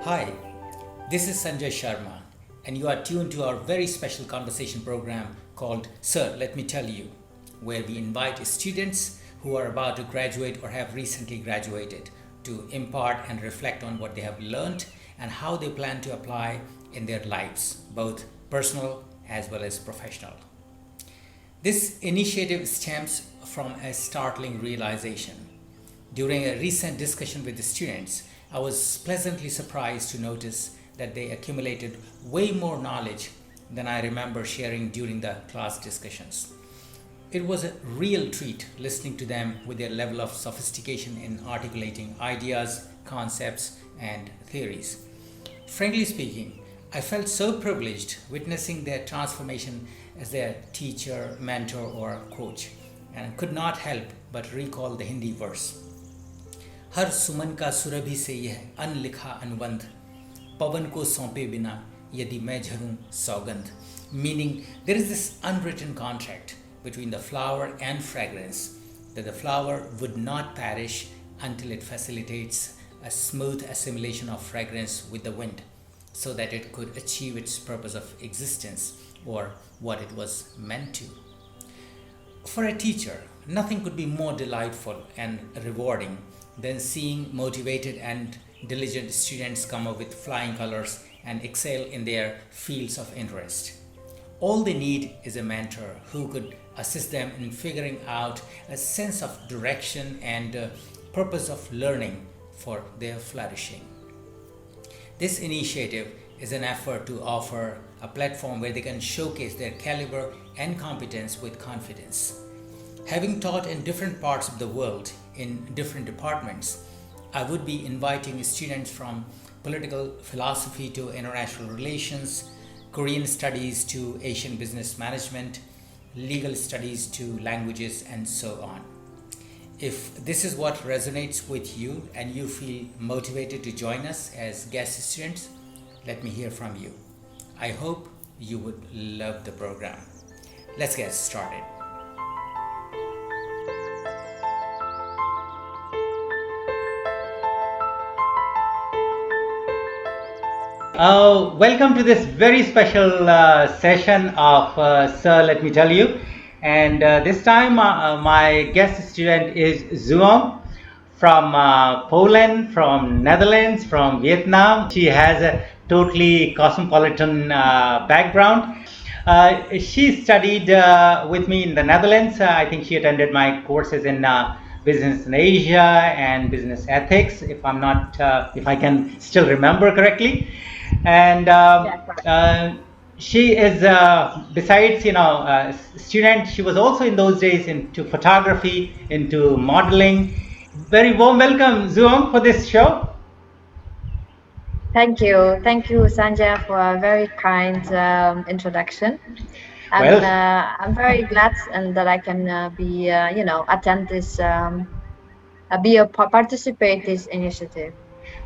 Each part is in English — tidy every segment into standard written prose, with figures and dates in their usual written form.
Hi, this is Sanjay Sharma, and you are tuned to our very special conversation program called Sir, Let Me Tell You, where we invite students who are about to graduate or have recently graduated to impart and reflect on what they have learned and how they plan to apply in their lives, both personal as well as professional. This initiative stems from a startling realization. During a recent discussion with the students, I was pleasantly surprised to notice that they accumulated way more knowledge than I remember sharing during the class discussions. It was a real treat listening to them with their level of sophistication in articulating ideas, concepts, and theories. Frankly speaking, I felt so privileged witnessing their transformation as their teacher, mentor, or coach, and could not help but recall the Hindi verse. हर सुमन का सुरभि से यह अनलिखा अनुबंध पवन को सौंपे बिना यदि मैं झरूं सौगंध, meaning there is this unwritten contract between the flower and fragrance that the flower would not perish until it facilitates a smooth assimilation of fragrance with the wind so that it could achieve its purpose of existence or what it was meant to. For a teacher, nothing could be more delightful and rewarding than seeing motivated and diligent students come up with flying colors and excel in their fields of interest. All they need is a mentor who could assist them in figuring out a sense of direction and purpose of learning for their flourishing. This initiative is an effort to offer a platform where they can showcase their caliber and competence with confidence. Having taught in different parts of the world in different departments, I would be inviting students from political philosophy to international relations, Korean studies to Asian business management, legal studies to languages, and so on. If this is what resonates with you and you feel motivated to join us as guest students, let me hear from you. I hope you would love the program. Let's get started. Welcome to this very special session of Sir, Let Me Tell You. And this time my guest student is Duong from Poland, from Netherlands, from Vietnam. She has a totally cosmopolitan background. She studied with me in the Netherlands. I think she attended my courses in business in Asia and business ethics, if I can still remember correctly. And she is, besides student, she was also in those days into photography, into modeling. Very warm welcome, Duong, for this show. Thank you, Sanjay, for a very kind introduction. I'm very glad and that I can attend this, participate this initiative.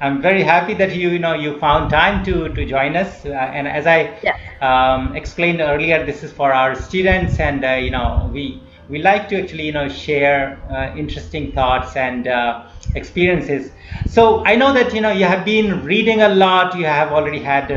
I'm very happy that you found time to join us. And as I explained earlier, this is for our students, and we like to actually share interesting thoughts and experiences. So I know that you have been reading a lot. You have already had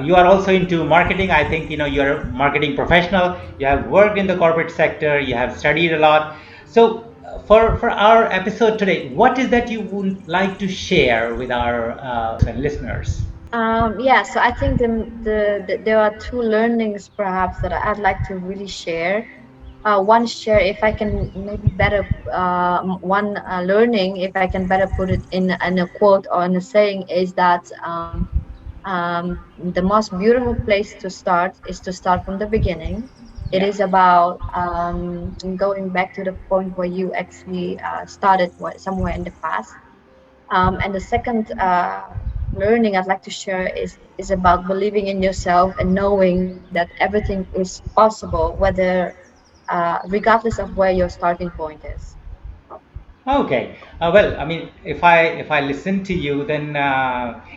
you are also into marketing. I think you're a marketing professional. You have worked in the corporate sector. You have studied a lot. So for our episode today, what is that you would like to share with our listeners? So I think there are two learnings perhaps that I'd like to really share. One share, if I can maybe better, one learning, if I can better put it in a quote or in a saying, is that the most beautiful place to start is to start from the beginning. It is about going back to the point where you actually started somewhere in the past. And the second learning I'd like to share is about believing in yourself and knowing that everything is possible, whether regardless of where your starting point is. Okay. Well, I mean, if I listen to you, then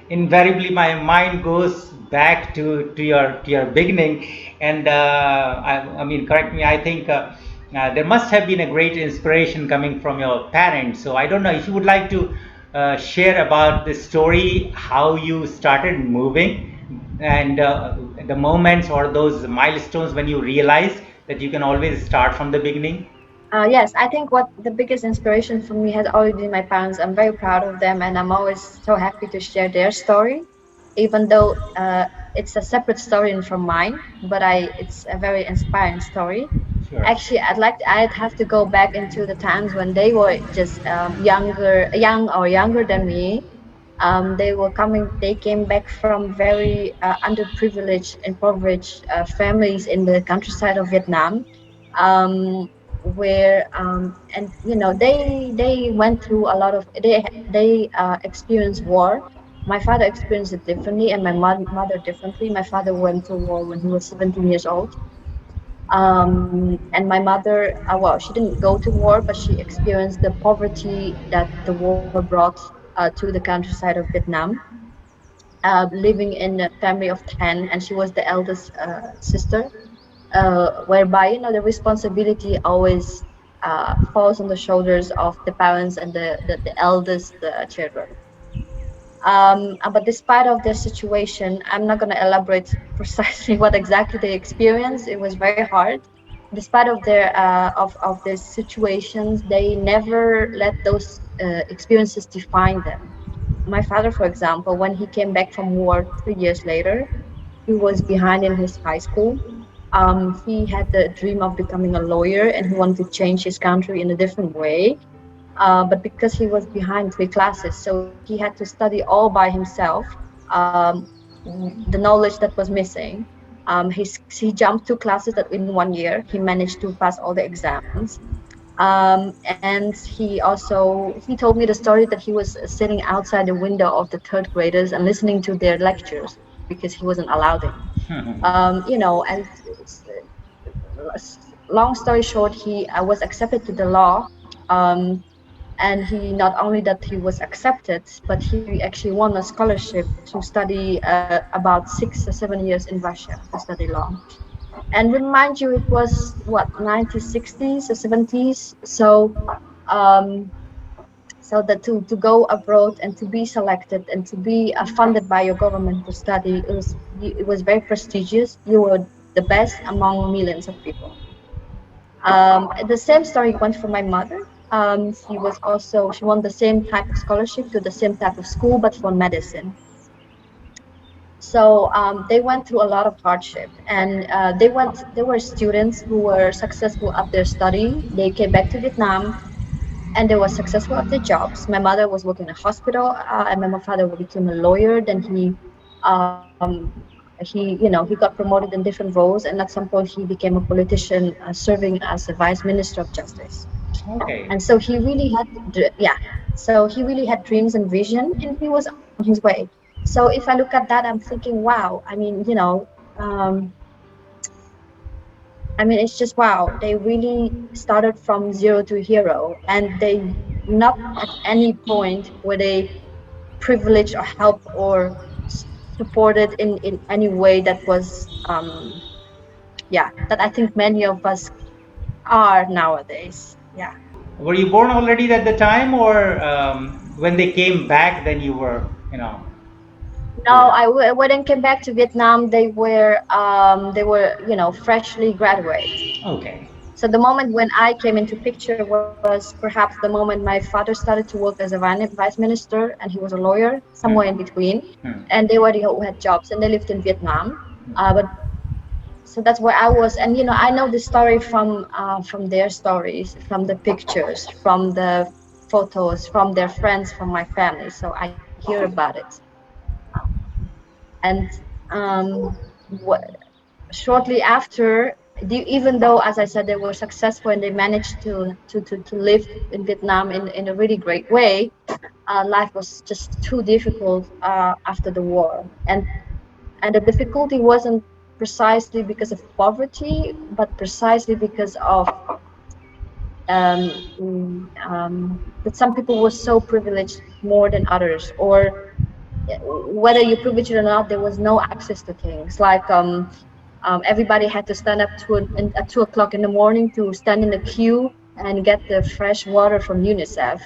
invariably my mind goes back to your beginning, and I mean, correct me. I think there must have been a great inspiration coming from your parents. So I don't know if you would like to share about the story, how you started moving, and the moments or those milestones when you realized that you can always start from the beginning? Yes, I think what the biggest inspiration for me has always been my parents. I'm very proud of them, and I'm always so happy to share their story, even though it's a separate story from mine. But it's a very inspiring story. Sure. Actually, I'd have to go back into the times when they were just young or younger than me. They came back from very underprivileged, impoverished families in the countryside of Vietnam, where and they went through a lot of they experienced war. My father experienced it differently, and my mother differently. My father went to war when he was 17 years old, and my mother, well, she didn't go to war, but she experienced the poverty that the war brought to the countryside of Vietnam, living in a family of 10, and she was the eldest sister, whereby the responsibility always falls on the shoulders of the parents and the eldest children. But despite of their situation, I'm not going to elaborate precisely what exactly they experienced. It was very hard. Despite of their situations, they never let those experiences define them. My father, for example, when he came back from war 3 years later, he was behind in his high school. He had the dream of becoming a lawyer, and he wanted to change his country in a different way. But because he was behind 3 classes, so he had to study all by himself. Um, the knowledge that was missing. He jumped 2 classes that in 1 year. He managed to pass all the exams. And he told me the story that he was sitting outside the window of the third graders and listening to their lectures because he wasn't allowed in. And long story short, he was accepted to the law. Um, and he not only that he was accepted, but he actually won a scholarship to study about 6 or 7 years in Russia to study law. And remind you, it was what, 1960s or 70s. Um, so that to go abroad and to be selected and to be funded by your government to study, it was very prestigious. You were the best among millions of people. The same story went for my mother. She won the same type of scholarship to the same type of school, but for medicine. So they went through a lot of hardship, and there were students who were successful at their study. They came back to Vietnam, and they were successful at their jobs. My mother was working in a hospital, and my father became a lawyer. Then um, he got promoted in different roles, and at some point he became a politician, serving as the vice minister of justice. Okay. And so he really had dreams and vision, and he was on his way. So if I look at that, I'm thinking, wow. It's just wow. They really started from zero to hero, and they not at any point were they privileged or helped or supported in any way that was that I think many of us are nowadays. Yeah. Were you born already at the time, or when they came back, then you were, No, born? when I came back to Vietnam, they were freshly graduate. Okay. So the moment when I came into picture was perhaps the moment my father started to work as a vice minister, and he was a lawyer somewhere in between, Hmm. and they were the who had jobs, and they lived in Vietnam. But so that's where I was, and I know the story from their stories, from the pictures, from the photos, from their friends, from my family. So I hear about it, and um, what, shortly after, even though, as I said, they were successful and they managed to live in Vietnam in a really great way, life was just too difficult after the war. And the difficulty wasn't precisely because of poverty, but precisely because of that some people were so privileged more than others, or whether you privileged or not, there was no access to things like everybody had to stand up at 2 o'clock in the morning to stand in a queue and get the fresh water from UNICEF.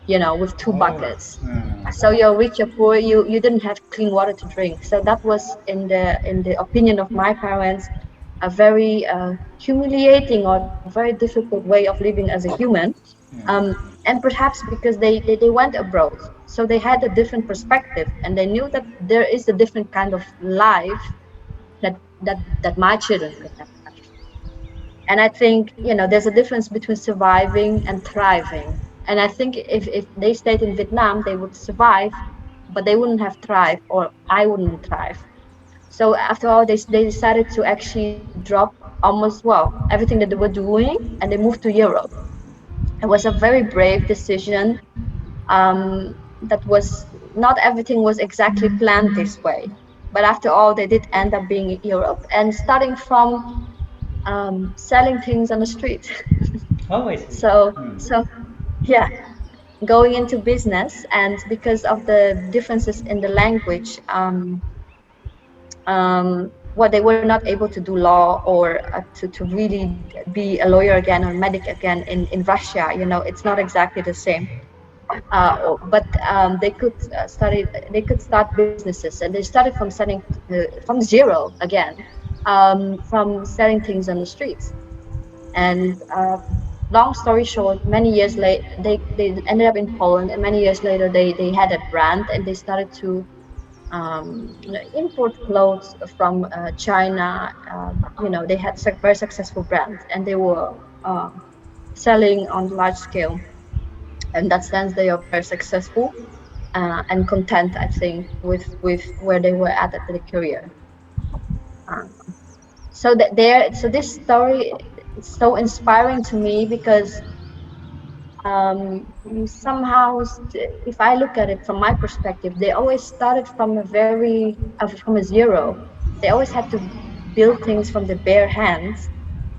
with two Oh. buckets. So Hmm. you're rich or poor, you didn't have clean water to drink. So that was, in the opinion of my parents, a very humiliating or very difficult way of living as a human. And perhaps because they went abroad, so they had a different perspective, and they knew that there is a different kind of life that my children could have. And I think, there's a difference between surviving and thriving. And I think if they stayed in Vietnam, they would survive, but they wouldn't have thrived, or I wouldn't thrive. So after all, they decided to actually drop almost, well, everything that they were doing, and they moved to Europe. It was a very brave decision. That was not everything was exactly planned this way, but after all, they did end up being in Europe and starting from selling things on the street. Oh, I see. So, Hmm. so yeah, going into business, and because of the differences in the language, well, they were not able to do law, or to really be a lawyer again or medic again in Russia. It's not exactly the same. But they could start businesses, and they started from from zero again, from selling things on the streets. And long story short, many years later, they ended up in Poland, and many years later, they had a brand, and they started to import clothes from China. They had very successful brands, and they were selling on large scale. In that sense, they are very successful and content, I think, with where they were at their career. Uh, so this story is so inspiring to me, because somehow, if I look at it from my perspective, they always started from from a zero. They always had to build things from the bare hands,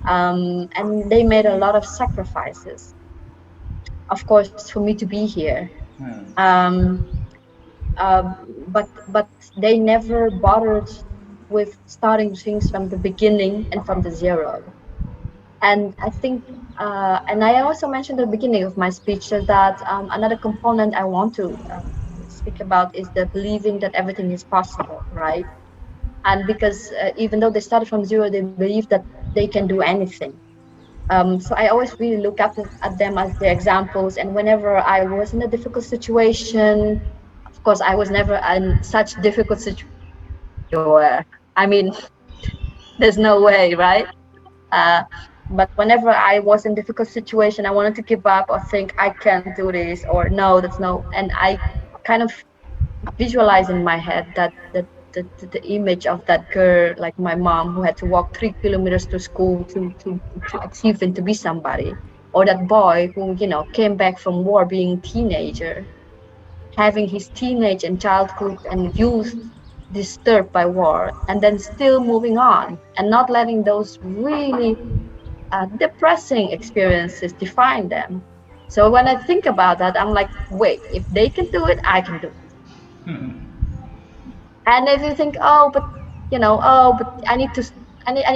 and they made a lot of sacrifices, of course, for me to be here. Hmm. um, uh, but they never bothered with starting things from the beginning and from the zero. And I think, and I also mentioned at the beginning of my speech that another component I want to speak about is the believing that everything is possible, right? And because even though they started from zero, they believe that they can do anything. So I always really look up at them as their examples. And whenever I was in a difficult situation, of course, I was never in such difficult situation where, I mean, there's no way, right? Uh, but whenever I was in difficult situation, I wanted to give up or think I can't do this, or no, that's no. And I kind of visualize in my head that the image of that girl, like my mom, who had to walk 3 kilometers to school to achieve and to be somebody, or that boy who came back from war being a teenager, having his teenage and childhood and youth disturbed by war, and then still moving on and not letting those really depressing experiences define them. So when I think about that, I'm like, wait, if they can do it, I can do it. And if you think, oh, but but I need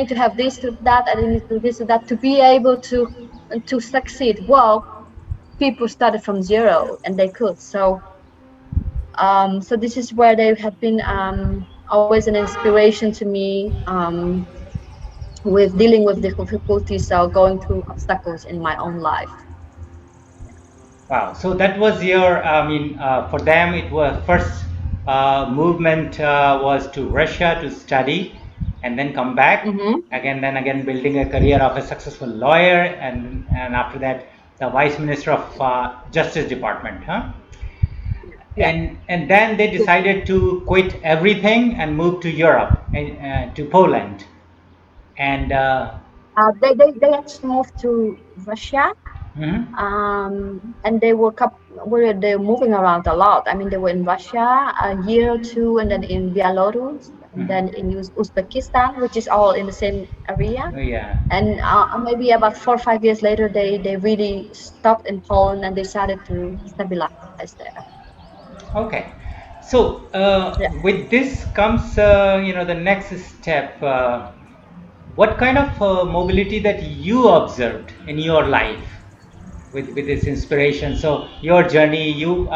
to have this to that, I need to do this to that to be able to succeed. Well, people started from zero and they could. So this is where they have been always an inspiration to me, with dealing with difficulties or going through obstacles in my own life. Wow. So that was your, I mean, for them, it was first movement was to Russia to study and then come back Mm-hmm. again, then again building a career of a successful lawyer, and after that, the vice minister of Justice Department, huh? Yeah. And then they decided to quit everything and move to Europe and to Poland. And They actually moved to Russia, mhm. and they were moving around a lot. I mean, they were in Russia a year or two, and then in Belarus, and then in Uzbekistan, which is all in the same area. Oh, yeah. And maybe about 4 or 5 years later, they really stopped in Poland and decided to stabilize there. Okay. So Yeah. with this comes, the next step. What kind of mobility that you observed in your life? with this inspiration. So your journey, you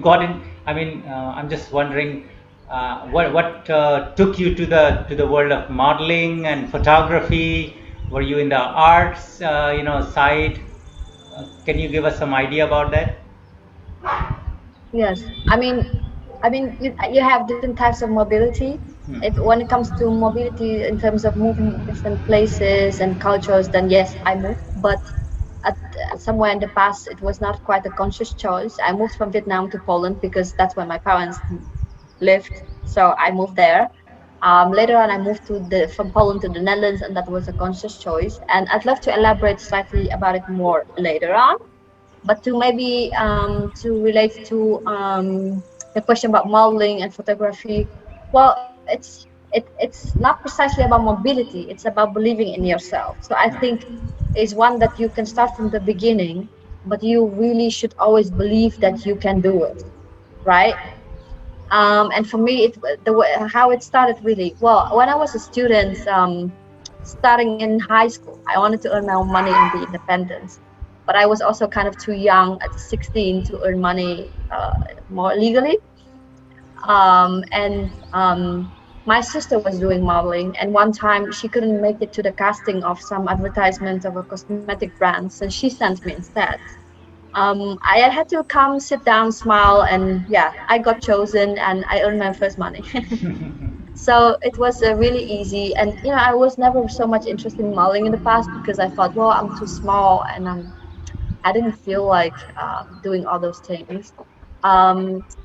got in. I mean, I'm just wondering, what took you to the world of modeling and photography? Were you in the arts, side? Can you give us some idea about that? Yes, you have different types of mobility. If when it comes to mobility in terms of moving different places and cultures, then yes, I moved. But somewhere in the past, it was not quite a conscious choice. I moved from Vietnam to Poland because that's where my parents lived. So I moved there. Later on, I moved to the from Poland to the Netherlands, and that was a conscious choice. And I'd love to elaborate slightly about it more later on. But to maybe to relate to the question about modeling and photography, well, it's not precisely about mobility. It's about believing in yourself. So I think is one that you can start from the beginning, but you really should always believe that you can do it, right? And for me, the way how it started really well when I was a student, starting in high school. I wanted to earn my own money and be independent, but I was also kind of too young at 16 to earn money more legally. And my sister was doing modeling, and one time she couldn't make it to the casting of some advertisement of a cosmetic brand, so she sent me instead. I had to come, sit down, smile, and yeah, I got chosen, and I earned my first money. So it was really easy, and I was never so much interested in modeling in the past because I thought, well, I'm too small, and I didn't feel like doing all those things.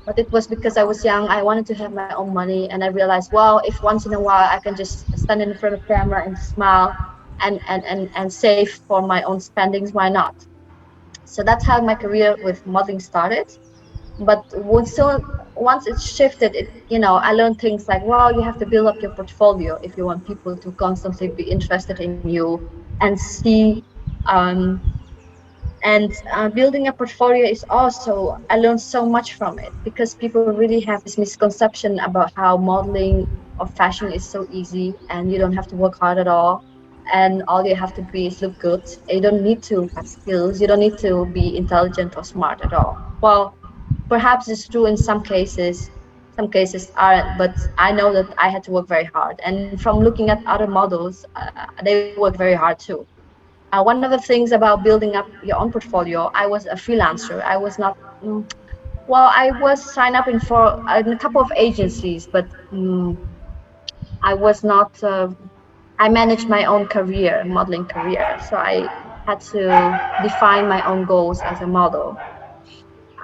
But it was because I was young. I wanted to have my own money, and I realized, well, if once in a while I can just stand in front of camera and smile and save for my own spendings, why not? So that's how my career with modeling started. But once it shifted, I learned things like, well, you have to build up your portfolio if you want people to constantly be interested in you and see. um, and building a portfolio is also, I learned so much from it because people really have this misconception about how modeling or fashion is so easy and you don't have to work hard at all. And all you have to be is look good. You don't need to have skills. You don't need to be intelligent or smart at all. Well, perhaps it's true in some cases. Some cases aren't, but I know that I had to work very hard. And from looking at other models, they work very hard too. One of the things about building up your own portfolio, I was a freelancer. I was not, well, I was signed up in a couple of agencies, but I was not, I managed my own career, modeling career. So I had to define my own goals as a model.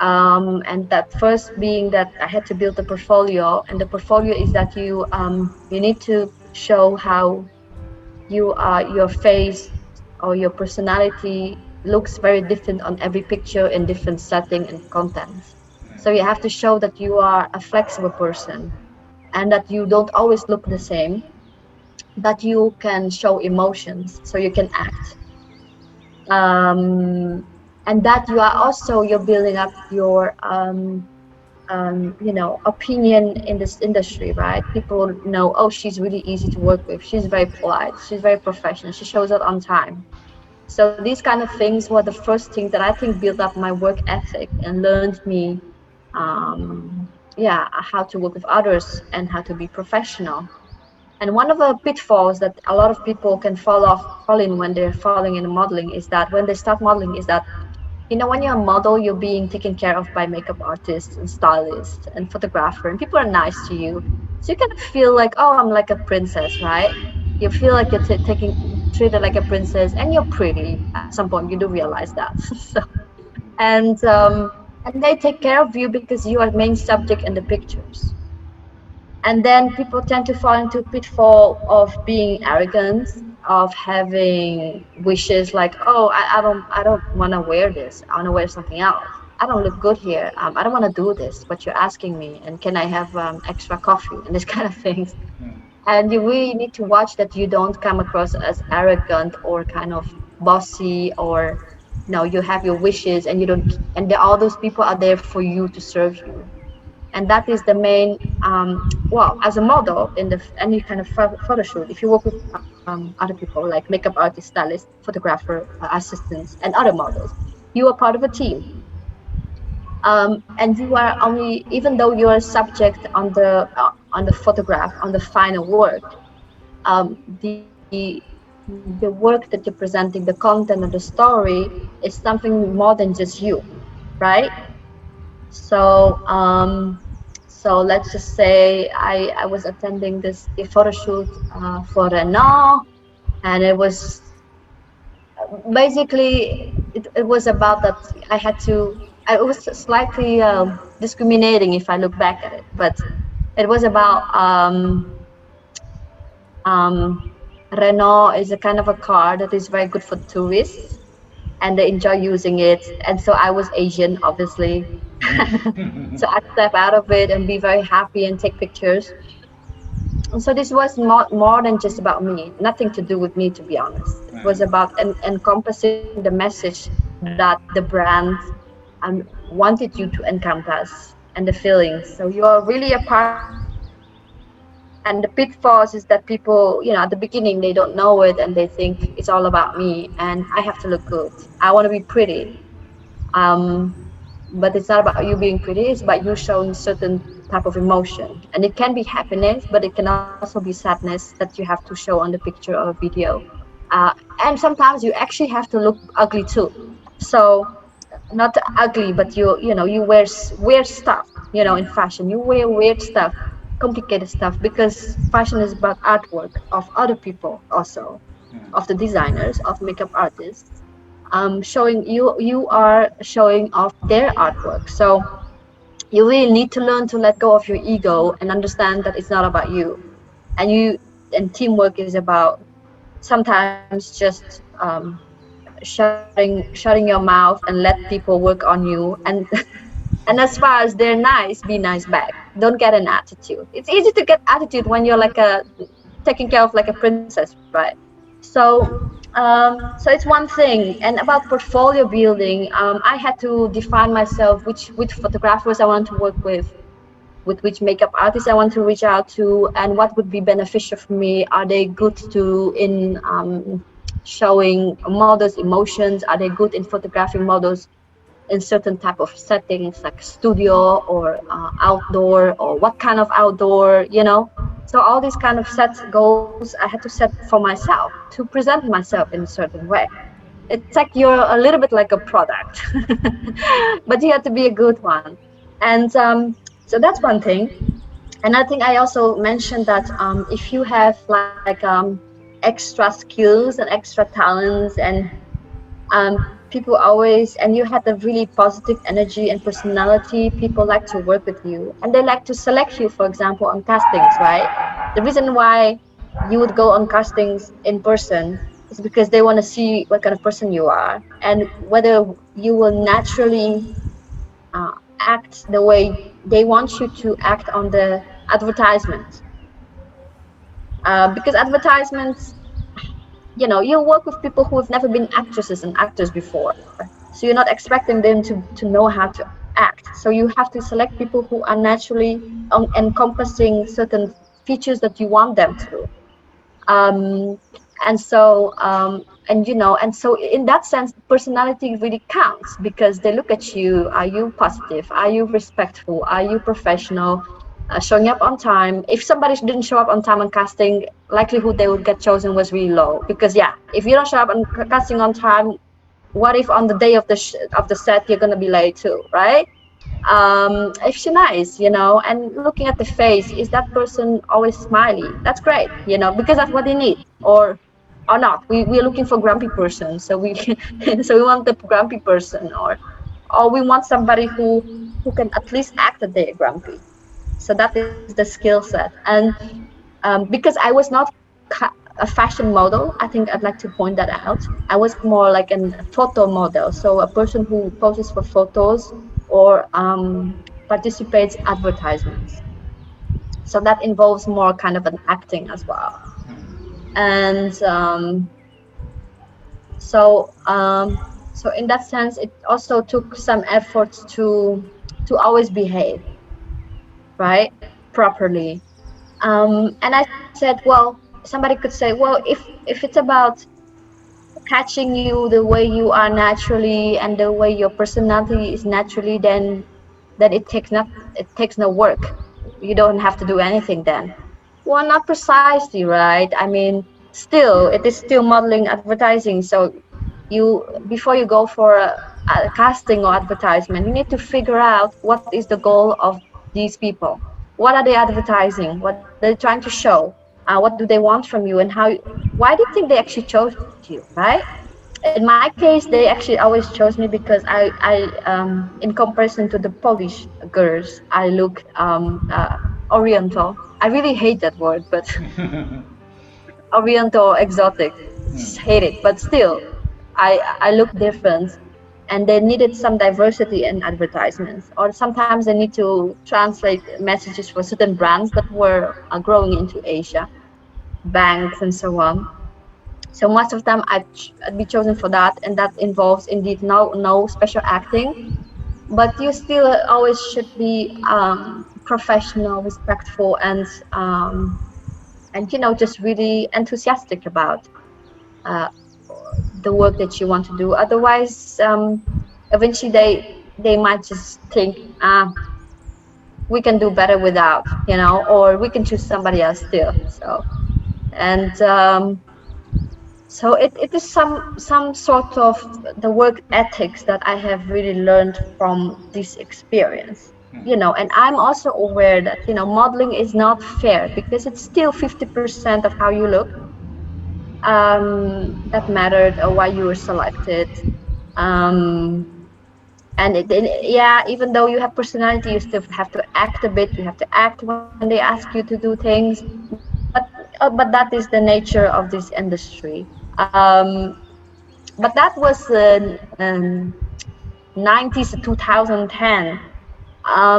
And that first being that I had to build a portfolio, and the portfolio is that you need to show how your face or your personality looks very different on every picture in different setting and contents. So you have to show that you are a flexible person and that you don't always look the same, that you can show emotions, so you can act. And that you are also, you're building up your opinion in this industry, right? People know, oh, she's really easy to work with, she's very polite, she's very professional, she shows up on time. So these kind of things were the first things that I think built up my work ethic and learned me, how to work with others and how to be professional. And one of the pitfalls that a lot of people can fall in when they're falling in modeling is that when they start modeling is that, when you're a model, you're being taken care of by makeup artists and stylists and photographer, and people are nice to you. So you kind of feel like, oh, I'm like a princess, right? You feel like you're taking treated like a princess, and you're pretty. At some point, you do realize that. So, and they take care of you because you are the main subject in the pictures. And then people tend to fall into pitfall of being arrogant, of having wishes like, oh, I don't want to wear this, I want to wear something else, I don't look good here, I don't want to do this what you're asking me, and can I have extra coffee and this kind of things. And you really need to watch that you don't come across as arrogant or kind of bossy, or you have your wishes and you don't, and all those people are there for you to serve you. And that is the main, well, as a model in any kind of photo shoot, if you work with other people like makeup artists, stylists, photographer, assistants, and other models, You are part of a team. And you are only, even though you are subject on the photograph, on the final work, um, the the work that you're presenting, the content of the story, is something more than just you, right? So so let's just say I was attending this a photo shoot for Renault, and it was basically, it was about that I had to. I was slightly discriminating if I look back at it, but it was about um, Renault is a kind of a car that is very good for tourists, and they enjoy using it. And so I was Asian, obviously, so I'd step out of it and be very happy and take pictures. And so this was more than just about me, nothing to do with me, to be honest. It was about encompassing the message that the brand wanted you to encompass, and the feelings. So you're really a part of it. And the pitfalls is that people, at the beginning, they don't know it and they think it's all about me and I have to look good. I want to be pretty. Um, but it's not about you being pretty, it's about you showing certain type of emotion. And it can be happiness, but it can also be sadness that you have to show on the picture or video. Uh, and sometimes you actually have to look ugly too. So not ugly, but you wear stuff, in fashion. You wear weird stuff, complicated stuff, because fashion is about artwork of other people also, of the designers, of makeup artists, showing you are showing off their artwork. So you really need to learn to let go of your ego and understand that it's not about you. And teamwork is about sometimes just shutting your mouth and let people work on you. And as far as they're nice, be nice back. Don't get an attitude. It's easy to get attitude when you're like a taking care of like a princess, right? So so it's one thing. And about portfolio building, I had to define myself which photographers I want to work with which makeup artists I want to reach out to, and what would be beneficial for me. Are they good to in showing models' emotions? Are they good in photographing models in certain type of settings, like studio or outdoor, or what kind of outdoor? So all these kind of set goals I had to set for myself to present myself in a certain way. It's like you're a little bit like a product, but you have to be a good one. And so that's one thing. And I think I also mentioned that if you have like extra skills and extra talents, and um, people always, and you had a really positive energy and personality, people like to work with you and they like to select you, for example, on castings, right? The reason why you would go on castings in person is because they want to see what kind of person you are and whether you will naturally uh, act the way they want you to act on the advertisement. Because advertisements, you work with people who have never been actresses and actors before, so you're not expecting them to know how to act. So you have to select people who are naturally encompassing certain features that you want them to. um, and so in that sense, personality really counts, because they look at you. Are you positive? Are you respectful? Are you professional? Showing up on time. If somebody didn't show up on time on casting, likelihood they would get chosen was really low, because yeah, if you don't show up on casting on time, what if on the day of the set you're going to be late too, right? If she's nice, and looking at the face, is that person always smiley? That's great, because that's what they need. Or not. We're looking for grumpy person, so we so we want the grumpy person, or we want somebody who can at least act that they're grumpy. So that is the skill set. And because I was not a fashion model, I think I'd like to point that out. I was more like a photo model, so a person who poses for photos or participates advertisements. So that involves more kind of an acting as well. And so so in that sense, it also took some efforts to always behave right properly. And I said, well, somebody could say, well, if it's about catching you the way you are naturally and the way your personality is naturally, then it takes no work. You don't have to do anything then. Well, not precisely, right? I mean, still, it is still modeling advertising. So you, before you go for a casting or advertisement, you need to figure out what is the goal of these people. What are they advertising? What they're trying to show? What do they want from you? And how? Why do you think they actually chose you? Right? In my case, they actually always chose me because in comparison to the Polish girls, I look Oriental. I really hate that word, but Oriental exotic, just hate it. But still, I look different, and they needed some diversity in advertisements, or sometimes they need to translate messages for certain brands that were growing into Asia, banks and so on. So most of them I'd be chosen for that, and that involves indeed no special acting, but you still always should be professional, respectful, and just really enthusiastic about uh, the work that you want to do. Otherwise, eventually they might just think, we can do better without, or we can choose somebody else still. And it is some sort of the work ethics that I have really learned from this experience. And I'm also aware that modeling is not fair because it's still 50% of how you look, that mattered, or why you were selected. Um, yeah, even though you have personality, you still have to act a bit. You have to act when they ask you to do things. But but that is the nature of this industry. But that was 90s to 2010.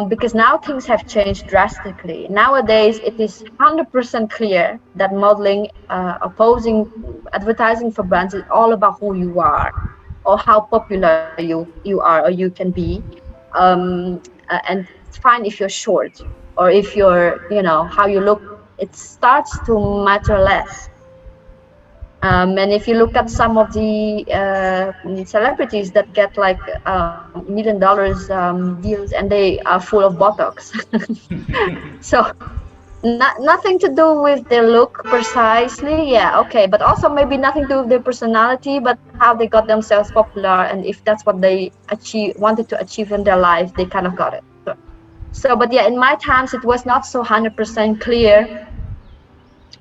Because now things have changed drastically. Nowadays, it is 100% clear that modeling, opposing advertising for brands is all about who you are, or how popular you are or you can be. And it's fine if you're short, or if how you look. It starts to matter less. And if you look at some of the celebrities that get like $1 million deals, and they are full of Botox. So nothing to do with their look precisely, yeah, okay, but also maybe nothing to do with their personality, but how they got themselves popular, and if that's what they wanted to achieve in their life, they kind of got it. But yeah, in my times it was not so 100% clear,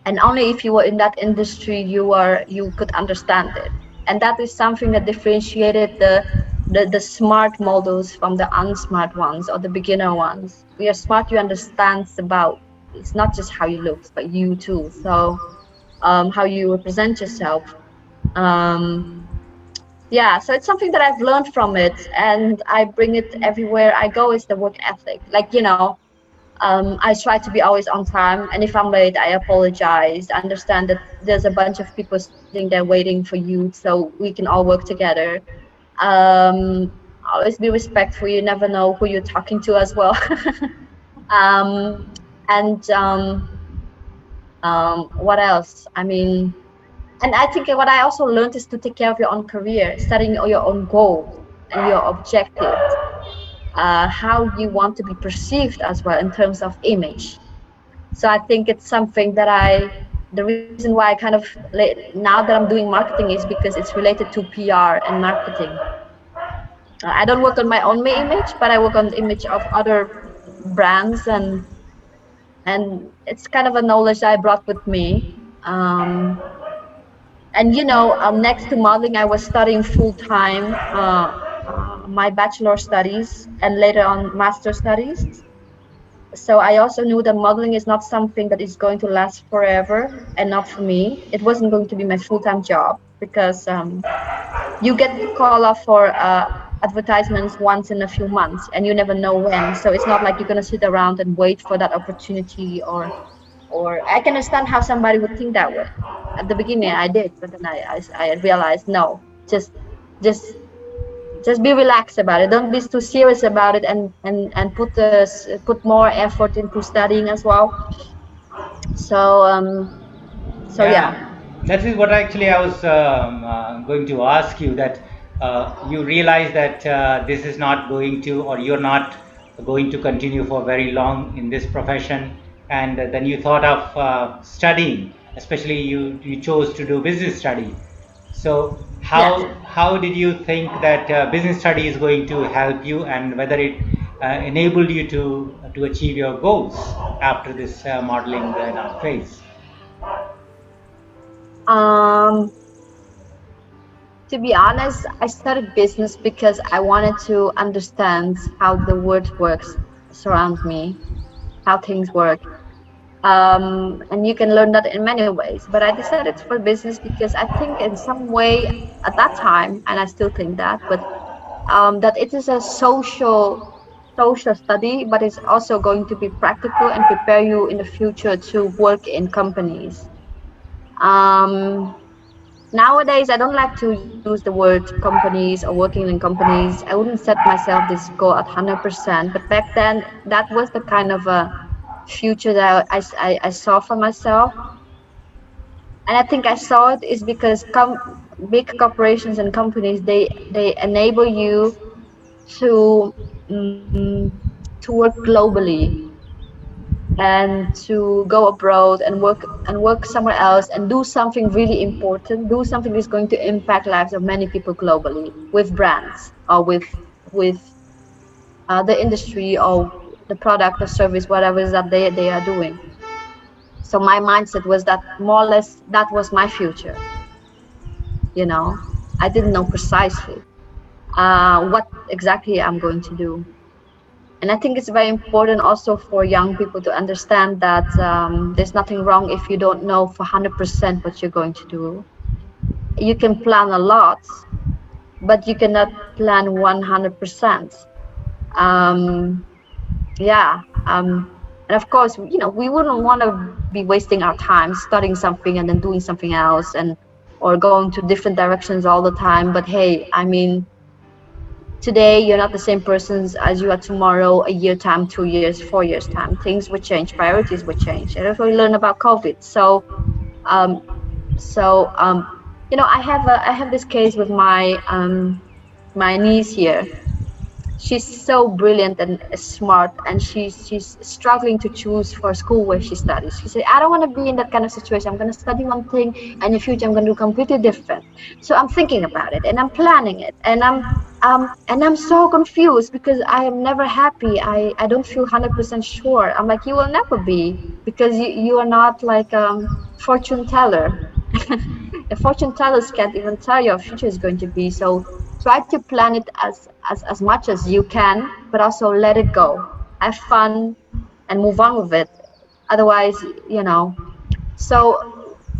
and only if you were in that industry you could understand it. And that is something that differentiated the smart models from the unsmart ones, or the beginner ones. We are smart, you understand about, it's not just how you look, but you too. So how you represent yourself. um yeah, so it's something that I've learned from it, and I bring it everywhere I go. Is the work ethic. Like, I try to be always on time, and if I'm late, I apologize. Understand that there's a bunch of people sitting there waiting for you, so we can all work together. Um, Always be respectful. You never know who you're talking to as well. um, and What else? I mean, and I think what I also learned is to take care of your own career, setting your own goals and your objectives, how you want to be perceived as well in terms of image. So I think it's something that the reason why I kind of, now that I'm doing marketing, is because it's related to PR and marketing. I don't work on my own image, but I work on the image of other brands, and it's kind of a knowledge I brought with me. Um, and next to modeling, I was studying full time my bachelor studies, and later on master studies. So I also knew that modeling is not something that is going to last forever, and not for me. It wasn't going to be my full-time job, because you get the call off for advertisements once in a few months, and you never know when. So it's not like you're going to sit around and wait for that opportunity, or I can understand how somebody would think that way. At the beginning I did, but then I realized, no, just just be relaxed about it. Don't be too serious about it, and put more effort into studying as well. So so Yeah, yeah. That is what actually I was going to ask you, that you realize that this is not going to, or you're not going to continue for very long in this profession, and then you thought of studying, especially you chose to do business study. So Yes. how did you think that business study is going to help you, and whether it enabled you to achieve your goals after this modeling phase? Um, to be honest, I started business because I wanted to understand how the world works surround me, how things work. And you can learn that in many ways. But I decided for business because I think in some way at that time, and I still think that, but that it is a social study, but it's also going to be practical and prepare you in the future to work in companies. Um, Nowadays, I don't like to use the word companies or working in companies. I wouldn't set myself this goal at 100%. But back then, that was the kind of a future that I saw for myself. And I think I saw it is because big corporations and companies, they enable you to um, to work globally and to go abroad and work somewhere else and do something really important, do something that's going to impact lives of many people globally with brands or with the industry or the product or service, whatever it is that they are doing. So my mindset was that more or less that was my future. You know, I didn't know precisely what exactly I'm going to do. And I think it's very important also for young people to understand that there's nothing wrong if you don't know for 100% what you're going to do. You can plan a lot, but you cannot plan 100%. Um, yeah. And of course, we wouldn't want to be wasting our time studying something and then doing something else and or going to different directions all the time. But hey, I mean, today you're not the same person as you are tomorrow, a year time, 2 years, 4 years time. Things would change, priorities would change, and that's what we learn about COVID. Um so I have this case with my niece here. She's so brilliant and smart, and she's struggling to choose for school where she studies. She said, I don't want to be in that kind of situation. I'm going to study one thing, and in the future I'm going to do completely different. So I'm thinking about it, and I'm planning it, and I'm so confused because I am never happy. I don't feel 100% sure. I'm like, you will never be, because you are not like fortune teller. The fortune tellers can't even tell your future is going to be. So try to plan it as much as you can, but also let it go. Have fun and move on with it. Otherwise,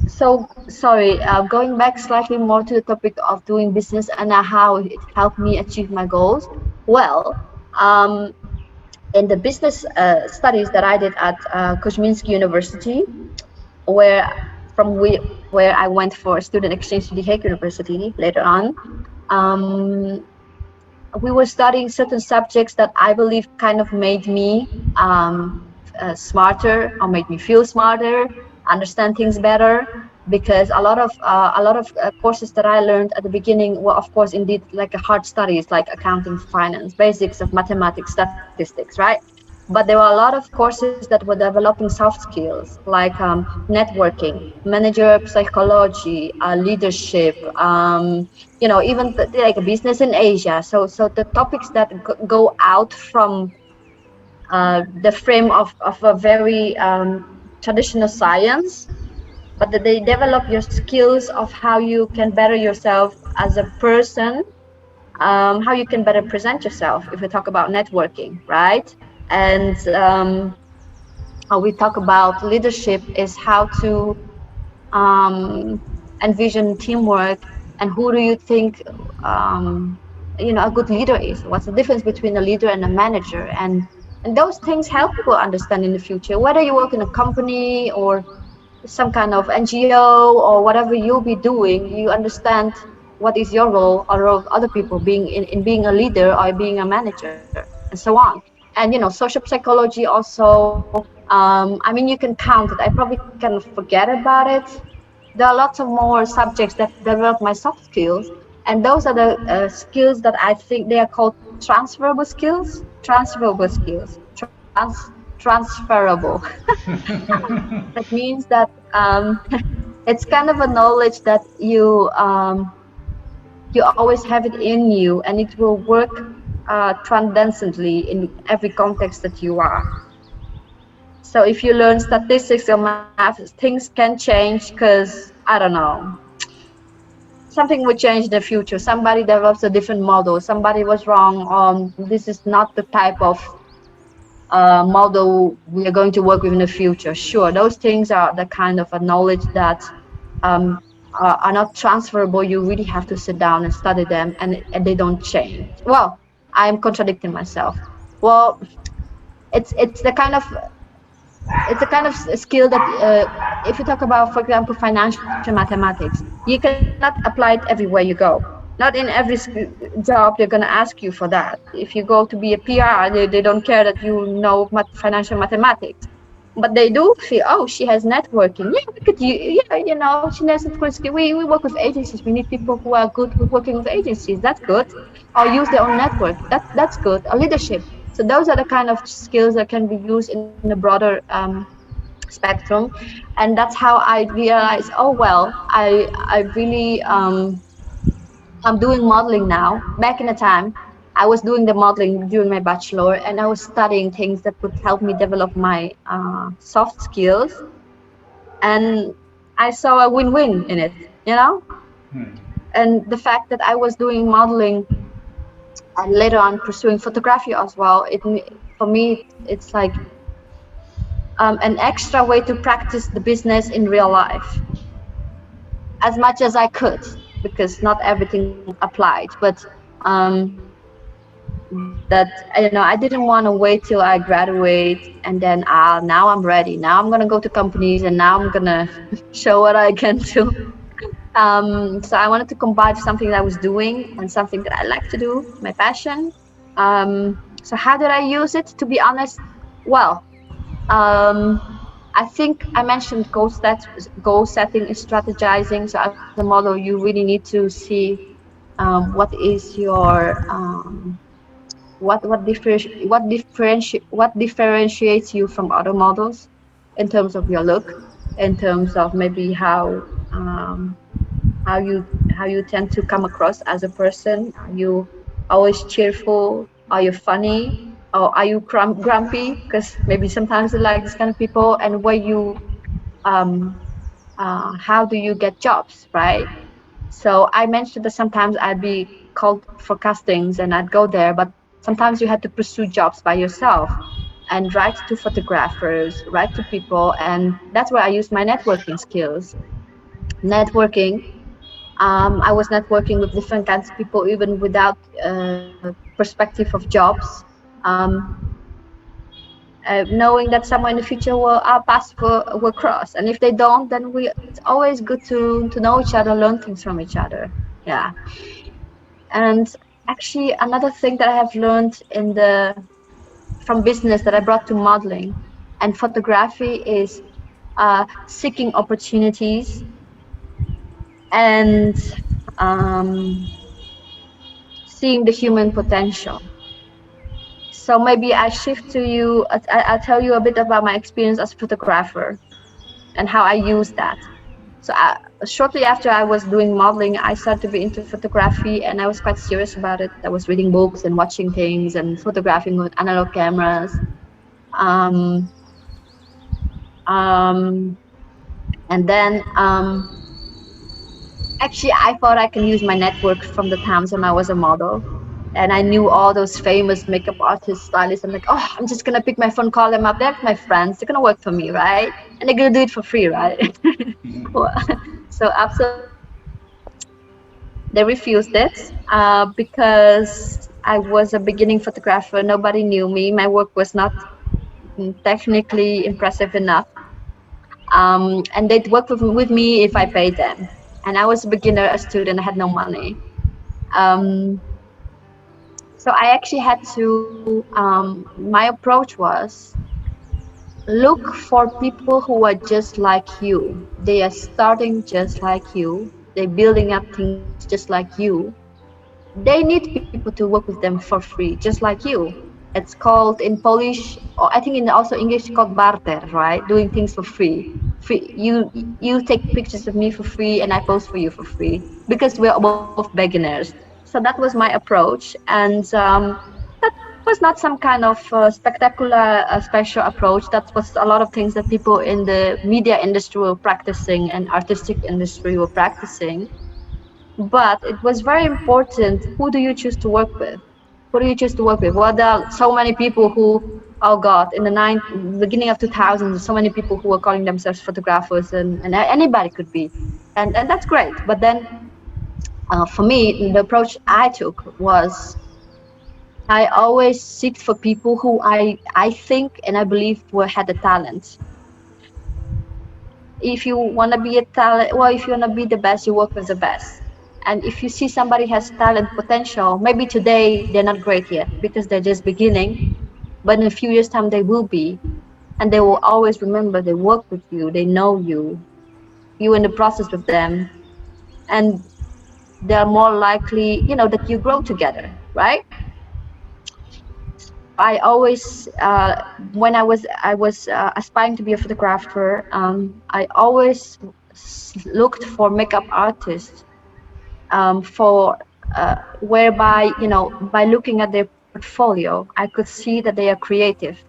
so sorry, going back slightly more to the topic of doing business and how it helped me achieve my goals. Well, um, in the business studies that I did at Kuzminski University, where where I went for student exchange to The Hague University later on, um, we were studying certain subjects that I believe kind of made me smarter, or made me feel smarter, understand things better. Because a lot of courses that I learned at the beginning were, of course, indeed like a hard studies, like accounting, finance, basics of mathematics, statistics, right? But there were a lot of courses that were developing soft skills like networking, manager psychology, leadership, even like business in Asia. So the topics that go out from the frame of a very traditional science, but that they develop your skills of how you can better yourself as a person, how you can better present yourself if we talk about networking, right? And how we talk about leadership is how to um, envision teamwork, and who do you think um, a good leader is. What's the difference between a leader and a manager? And those things help people understand in the future, whether you work in a company or some kind of NGO or whatever you'll be doing. You understand what is your role or role of other people being in being a leader or being a manager, and so on. And social psychology also. I mean, you can count it. I probably can forget about it, there are lots of more subjects that develop my soft skills, and those are the skills that I think they are called transferable skills. Transferable skills. Transferable. That means that it's kind of a knowledge that you always have it in you, and it will work transcendently in every context that you are. So if you learn statistics or math, things can change because, I don't know, something would change in the future. Somebody develops a different model. Somebody was wrong on this is not the type of model we are going to work with in the future. Sure, those things are the kind of a knowledge that um, are not transferable. You really have to sit down and study them, and they don't change. Well, I'm contradicting myself. Well, it's the kind of skill that if you talk about, for example, financial mathematics, you cannot apply it everywhere you go. Not in every job they're going to ask you for that. If you go to be a PR, they don't care that you know financial mathematics, but they do feel, oh, she has networking. Yeah, we could, yeah, she has networking. We work with agencies. We need people who are good with working with agencies. That's good. Or use their own network. That's good. Or leadership. So those are the kind of skills that can be used in a broader spectrum, and that's how I realized, oh well, I really I'm doing modeling now. Back in the time, I was doing the modeling during my bachelor, and I was studying things that would help me develop my soft skills, and I saw a win-win in it, and the fact that I was doing modeling and later on pursuing photography as well, for me it's like an extra way to practice the business in real life as much as I could, because not everything applied. But um, that I didn't want to wait till I graduate and then now I'm ready. Now I'm gonna go to companies and now I'm gonna show what I can do. So I wanted to combine something that I was doing and something that I like to do, my passion. So how did I use it? To be honest, well, um, I think I mentioned goal setting is strategizing. So as a model, you really need to see what differentiates you from other models in terms of your look, in terms of maybe um, how you tend to come across as a person. Are you always cheerful? Are you funny? Or are you grumpy? Because maybe sometimes you like this kind of people. And where you um, how do you get jobs, right? So I mentioned that sometimes I'd be called for castings and I'd go there, but sometimes you had to pursue jobs by yourself and write to photographers, write to people, and that's where I used my networking skills. Networking, I was networking with different kinds of people, even without perspective of jobs. Um, Knowing that somewhere in the future our paths will cross, and if they don't, then it's always good to know each other, learn things from each other. Yeah. And actually, another thing that I have learned from business that I brought to modeling and photography is seeking opportunities and um, seeing the human potential. So maybe I shift to you. I'll tell you a bit about my experience as a photographer and how I use that. So shortly after I was doing modeling, I started to be into photography, and I was quite serious about it. I was reading books and watching things and photographing with analog cameras. Um, um, and then actually, I thought I can use my network from the times when I was a model. And I knew all those famous makeup artists, stylists. I'm like, oh, I'm just gonna pick my phone, call them up. They're my friends. They're gonna work for me, right? And they're gonna do it for free, right? Well, so absolutely, they refused it because I was a beginning photographer. Nobody knew me. My work was not technically impressive enough. And they'd work with me if I paid them. And I was a beginner, a student, I had no money. Um, so I actually had to, my approach was Look for people who are just like you. They are starting just like you. They're building up things just like you. They need people to work with them for free, just like you. It's called in Polish, or I think in also English, called barter, right? Doing things for free. Free. You take pictures of me for free, and I post for you for free because we're both beginners. So that was my approach, and that was not some kind of spectacular special approach. That was a lot of things that people in the media industry were practicing and artistic industry were practicing, but it was very important. Who do you choose to work with? Who do you choose to work with? Well, there are so many people who, oh God, in the beginning of 2000s, so many people who were calling themselves photographers, and anybody could be. And that's great. But then for me, the approach I took was I always seeked for people who I think and I believe were had the talent. If you want to be a talent, well, if you want to be the best, you work with the best. And if you see somebody has talent potential, maybe today they're not great yet because they're just beginning, but in a few years time they will be, and they will always remember they work with you, they know you in the process with them, and they're more likely, that you grow together, right? So I always, when I was aspiring to be a photographer, I always looked for makeup artists, for whereby, by looking at their portfolio, I could see that they are creative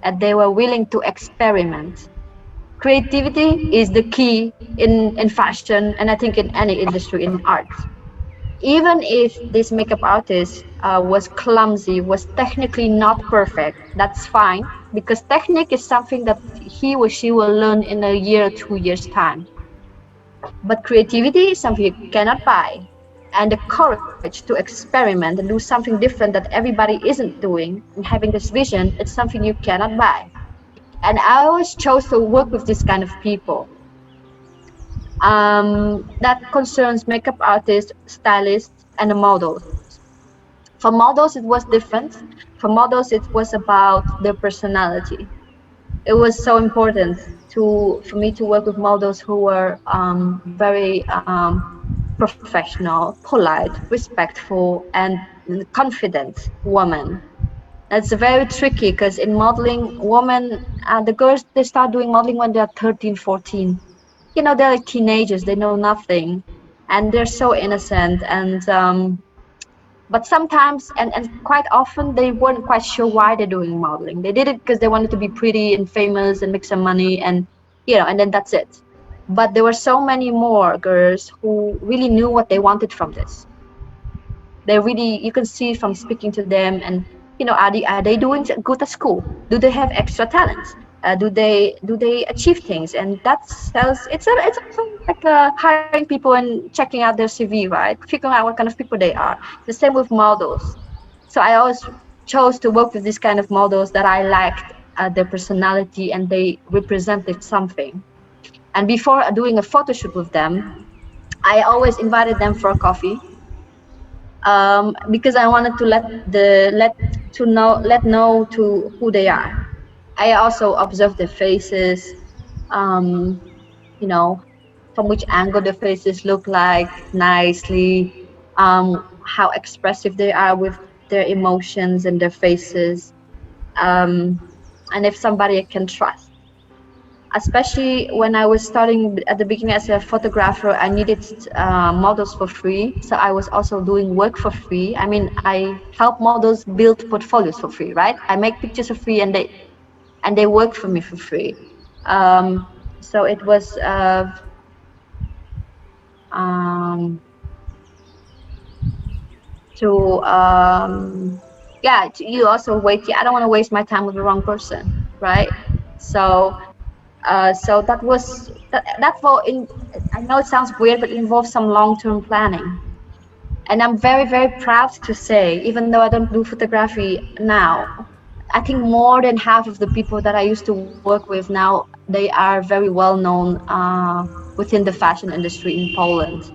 and they were willing to experiment. Creativity is the key in fashion, and I think in any industry in art. Even if this makeup artist was clumsy, was technically not perfect, that's fine, because technique is something that he or she will learn in a year or 2 years time. But creativity is something you cannot buy, and the courage to experiment and do something different that everybody isn't doing, and having this vision, it's something you cannot buy. And I always chose to work with this kind of people. That concerns makeup artists, stylists, and the models. For models, it was different. For models, it was about their personality. It was so important for me to work with models who were very professional, polite, respectful, and confident woman. It's very tricky because in modeling, the girls, they start doing modeling when they're 13, 14. They're like teenagers, they know nothing, and they're so innocent. And but sometimes, and quite often, they weren't quite sure why they're doing modeling. They did it because they wanted to be pretty and famous and make some money, and and then that's it. But there were so many more girls who really knew what they wanted from this. They really, you can see from speaking to them, and are they doing good at school? Do they have extra talents? Do they achieve things? And that tells, it's also like hiring people and checking out their CV, right? Figuring out what kind of people they are. The same with models. So I always chose to work with this kind of models that I liked their personality, and they represented something. And before doing a photo shoot with them, I always invited them for a coffee, because I wanted to let know to who they are. I also observed their faces, um, you know, from which angle the faces look like nicely, how expressive they are with their emotions and their faces, um, and if somebody I can trust. Especially when I was starting at the beginning as a photographer, I needed models for free. So I was also doing work for free. I mean, I help models build portfolios for free, right? I make pictures for free, and they work for me for free. Um, so it was um, to yeah. You also wait. Yeah, I don't want to waste my time with the wrong person, right? So so that for in. I know it sounds weird, but it involves some long-term planning. And I'm very, very proud to say, even though I don't do photography now, I think more than half of the people that I used to work with now, they are very well known within the fashion industry in Poland.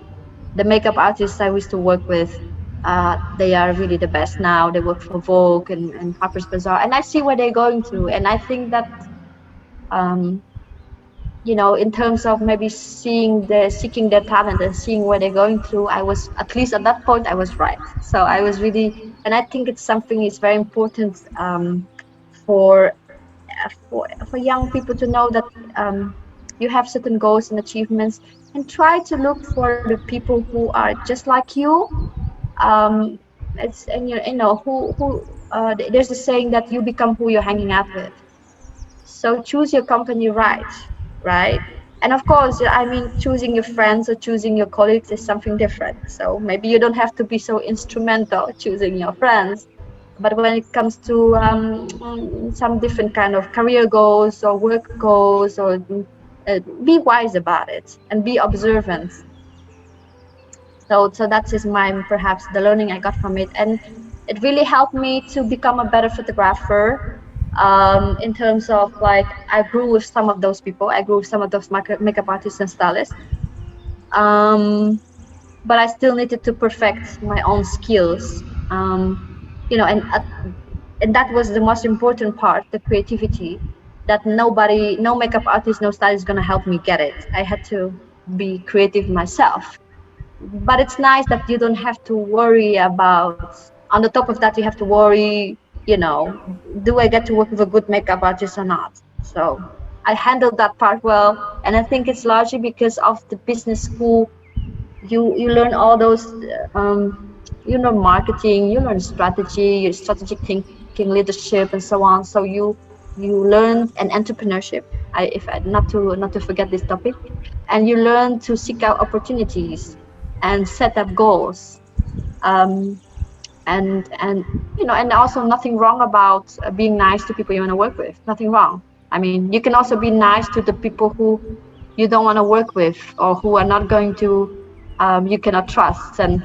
The makeup artists I used to work with, they are really the best now. They work for Vogue and Harper's Bazaar, and I see where they're going to. And I think that um, in terms of maybe seeking their talent and seeing where they're going through, I was, at least at that point, I was right. So I was really, and I think it's something is very important, for for young people to know that, you have certain goals and achievements, and try to look for the people who are just like you. um it's, and who, there's a saying that you become who you're hanging out with. So choose your company right, right? And of course, I mean, choosing your friends or choosing your colleagues is something different. So maybe you don't have to be so instrumental choosing your friends. But when it comes to, some different kind of career goals or work goals, or be wise about it and be observant. So that is my, perhaps the learning I got from it, and it really helped me to become a better photographer. In terms of, like, I grew with some of those people. I grew with some of those makeup artists and stylists. Um, but I still needed to perfect my own skills. And that was the most important part, the creativity. That nobody, no makeup artist, no stylist is gonna help me get it. I had to be creative myself. But it's nice that you don't have to worry about, on the top of that, you have to worry, do I get to work with a good makeup artist or not? So I handled that part well, and I think it's largely because of the business school. You learn all those, marketing, you learn strategy, strategic thinking, leadership, and so on. So you learn, and entrepreneurship. If I, not to forget this topic. And you learn to seek out opportunities and set up goals. um, and also, nothing wrong about, being nice to people you want to work with. Nothing wrong. I mean, you can also be nice to the people who you don't want to work with, or who are not going to, you cannot trust, and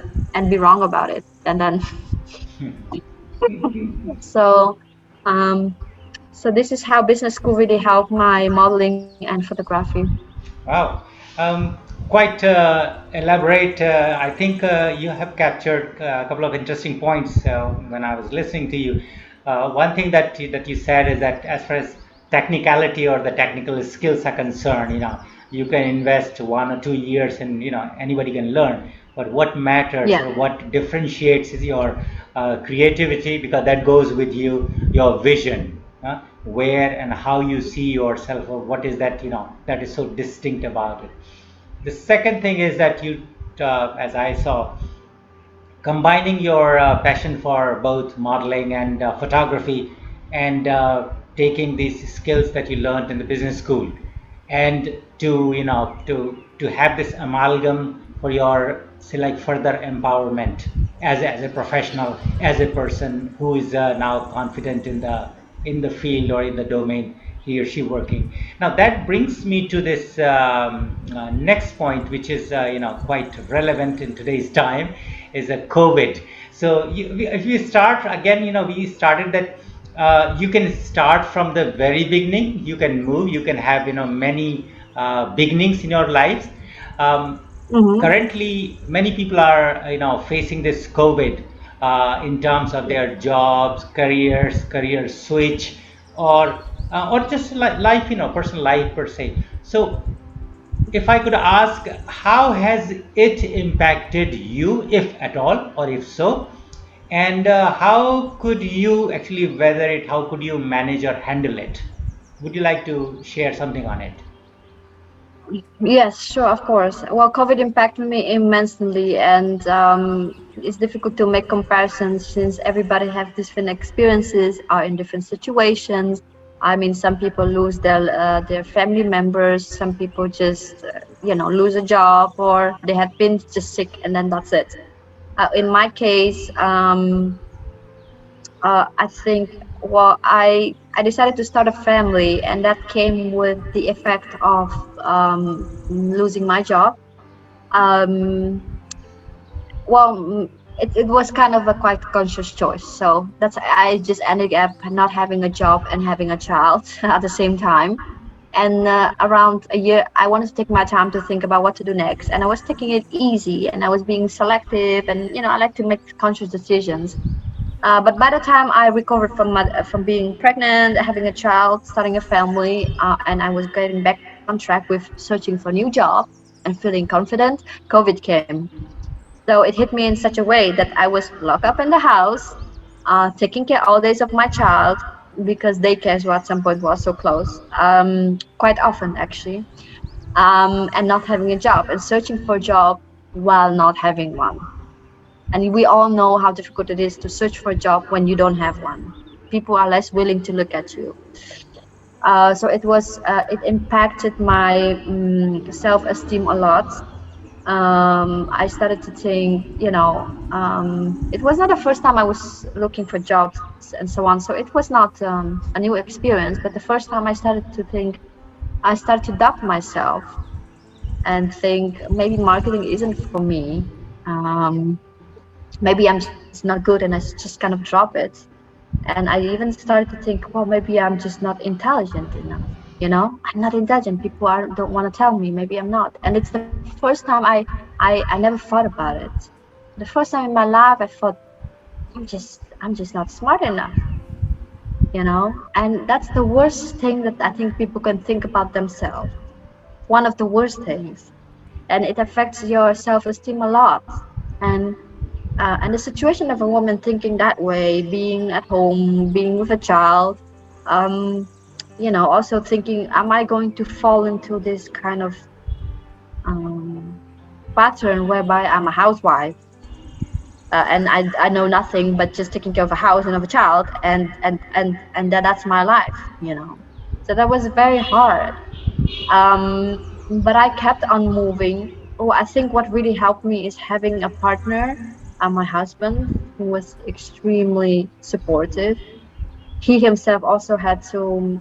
be wrong about it. And then, so, um so this is how business school really helped my modeling and photography. Wow. Um, Quite elaborate. I think you have captured a couple of interesting points when I was listening to you. One thing that you said is that as far as technicality or the technical skills are concerned, you can invest 1 or 2 years and anybody can learn. But what matters Yeah. or what differentiates is your creativity, because that goes with your vision, where and how you see yourself, or what is that that is so distinct about it. The second thing is that as I saw, combining your passion for both modeling and photography, and taking these skills that you learned in the business school, and to have this amalgam for your, say, like, further empowerment as a professional, as a person who is now confident in the field or in the domain he or she working. Now that brings me to this next point, which is quite relevant in today's time, is a COVID. So if you start again, we started that you can start from the very beginning. You can move. You can have many beginnings in your lives. Um, Mm-hmm. Currently many people are facing this COVID in terms of their jobs, career switch, or just life, personal life per se. So if I could ask, how has it impacted you, if at all, or if so, and how could you actually weather it? How could you manage or handle it? Would you like to share something on it? Yes, sure, of course. Well, COVID impacted me immensely, and, it's difficult to make comparisons since everybody has different experiences, are in different situations. I mean, some people lose their family members, some people just, lose a job, or they had been just sick, and then that's it. In my case, I think, well, I decided to start a family, and that came with the effect of, losing my job. Um, well, it was kind of a quite conscious choice. So that's, I just ended up not having a job and having a child at the same time. And, around a year, I wanted to take my time to think about what to do next. And I was taking it easy, and I was being selective, and I like to make conscious decisions. But by the time I recovered from being pregnant, having a child, starting a family, and I was getting back on track with searching for a new job and feeling confident, COVID came. So it hit me in such a way that I was locked up in the house, taking care all days of my child because daycare at some point was so close, quite often actually, and not having a job and searching for a job while not having one. And we all know how difficult it is to search for a job when you don't have one. People are less willing to look at you. So it impacted my self-esteem a lot. I started to think, it was not the first time I was looking for jobs and so on. So it was not a new experience, but the first time I started to think, I started to doubt myself and think maybe marketing isn't for me. Um, Maybe I'm just not good and I just kind of drop it. And I even started to think, well, maybe I'm just not intelligent enough. I'm not intelligent. People don't want to tell me. Maybe I'm not. And it's the first time I never thought about it. The first time in my life, I thought I'm just not smart enough. And that's the worst thing that I think people can think about themselves. One of the worst things, and it affects your self-esteem a lot. And and the situation of a woman thinking that way, being at home, being with a child, um, also thinking, am I going to fall into this kind of um, pattern whereby I'm a housewife and I know nothing but just taking care of a house and of a child, and that's my life. So that was very hard. But I kept on moving. Oh, I think what really helped me is having a partner, my husband, who was extremely supportive. He himself also had to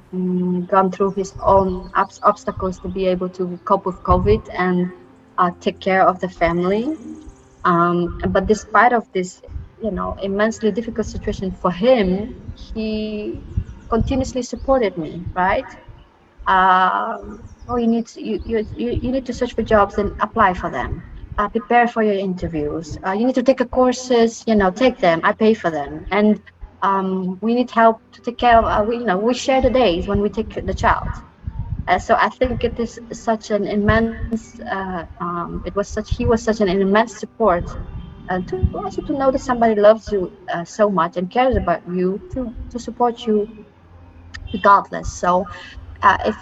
gone through his own obstacles to be able to cope with COVID and take care of the family. But despite of this, immensely difficult situation for him, he continuously supported me, right? Oh, you need to search for jobs and apply for them. Prepare for your interviews. You need to take a courses, take them. I pay for them. And we need help to take care of. We share the days when we take the child. So I think it is such an immense. He was such an immense support, to also to know that somebody loves you so much and cares about you to support you regardless. So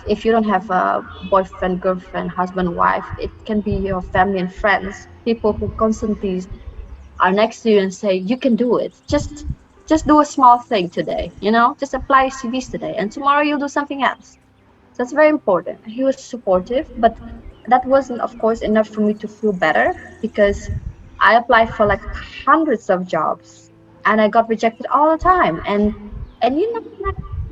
if you don't have a boyfriend, girlfriend, husband, wife, it can be your family and friends, people who constantly are next to you and say, you can do it. Just do a small thing today, just apply CVs today, and tomorrow you'll do something else. So that's very important. He was supportive, but that wasn't, of course, enough for me to feel better because I applied for like hundreds of jobs and I got rejected all the time. And I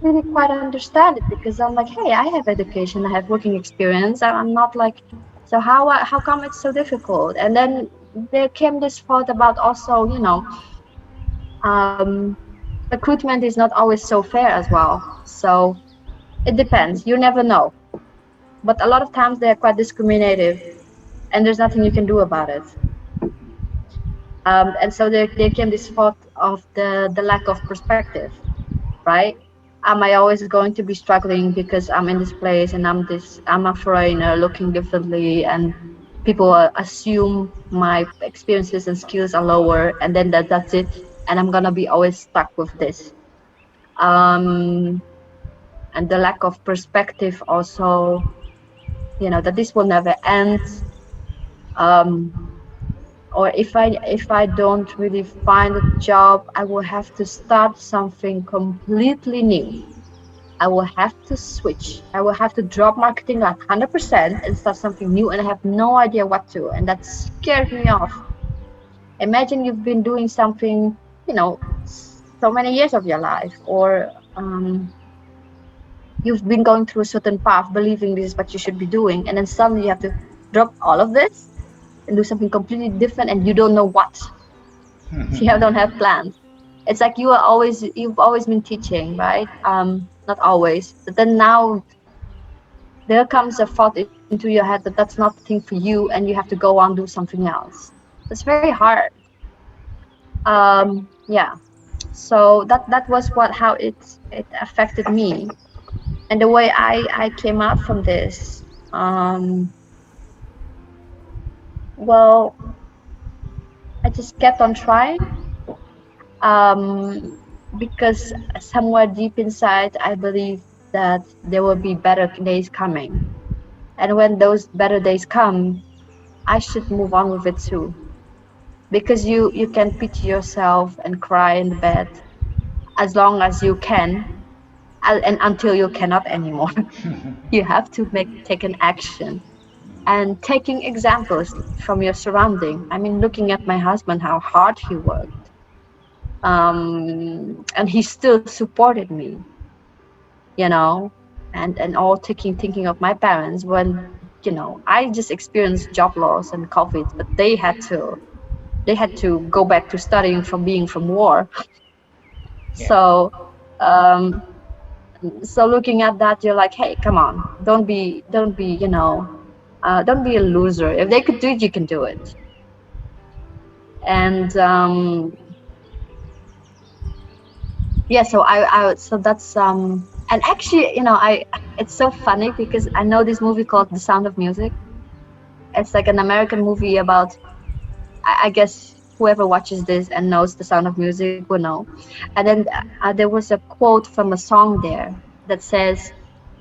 really quite understand it because I'm like, hey, I have education, I have working experience. I'm not like, so how come it's so difficult? And then there came this thought about also, um, recruitment is not always so fair as well. So it depends. You never know. But a lot of times they're quite discriminative and there's nothing you can do about it. And so there came this thought of the lack of perspective, right? Am I always going to be struggling because I'm in this place and I'm a foreigner looking differently, and people assume my experiences and skills are lower, and then that's it, and I'm gonna be always stuck with this. Um, and the lack of perspective also, that this will never end. Um, or if I don't really find a job, I will have to start something completely new. I will have to switch. I will have to drop marketing like 100% and start something new, and I have no idea what to. And that scared me off. Imagine you've been doing something, so many years of your life, or you've been going through a certain path, believing this is what you should be doing, and then suddenly you have to drop all of this and do something completely different, and you don't know what. You don't have plans. It's like you've always been teaching, right? Not always, but then now there comes a thought into your head that that's not the thing for you and you have to go on do something else. It's very hard. Yeah. So that was what how it affected me, and the way I came out from this. Well, I just kept on trying, um, because somewhere deep inside, I believe that there will be better days coming. And when those better days come, I should move on with it too. Because you can pity yourself and cry in the bed as long as you can, and until you cannot anymore. You have to take an action. And taking examples from your surrounding. I mean, looking at my husband, how hard he worked, and he still supported me, you know, and all thinking of my parents when, I just experienced job loss and COVID, but they had to go back to studying from being from war. Yeah. So, um, so looking at that, you're like, hey, come on, don't be, don't be a loser. If they could do it, you can do it. And yeah, so that's and actually, I it's so funny because I know this movie called The Sound of Music. It's like an American movie about, I guess whoever watches this and knows The Sound of Music will know. And then there was a quote from a song there that says,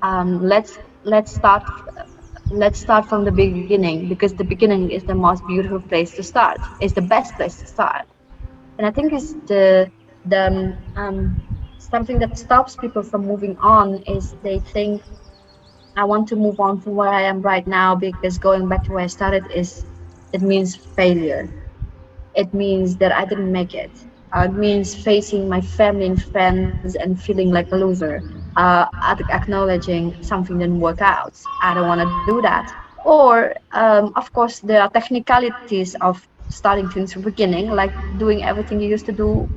let's start let's start from the beginning, because the beginning is the most beautiful place to start. It's the best place to start. And I think it's the something that stops people from moving on is they think, I want to move on from where I am right now, because going back to where I started is, it means failure. It means that I didn't make it. It means facing my family and friends and feeling like a loser. Acknowledging something didn't work out. I don't want to do that. Or, of course, there are technicalities of starting things from the beginning, like doing everything you used to do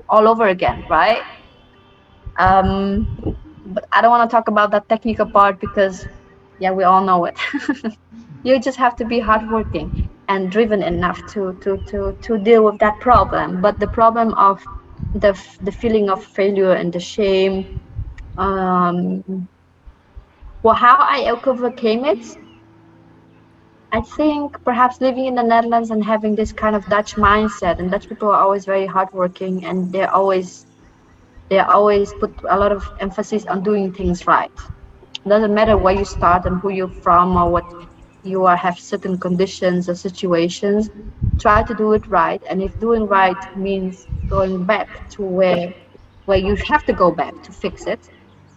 all over again, right? Um, but I don't want to talk about that technical part because, yeah, we all know it. You just have to be hardworking and driven enough to deal with that problem. But the problem of the feeling of failure and the shame, um, well, how I overcame it, I think perhaps living in the Netherlands and having this kind of Dutch mindset, and Dutch people are always very hardworking, and they always put a lot of emphasis on doing things right. Doesn't matter where you start and who you're from or what you are, have certain conditions or situations. Try to do it right, and if doing right means going back to where you have to go back to fix it,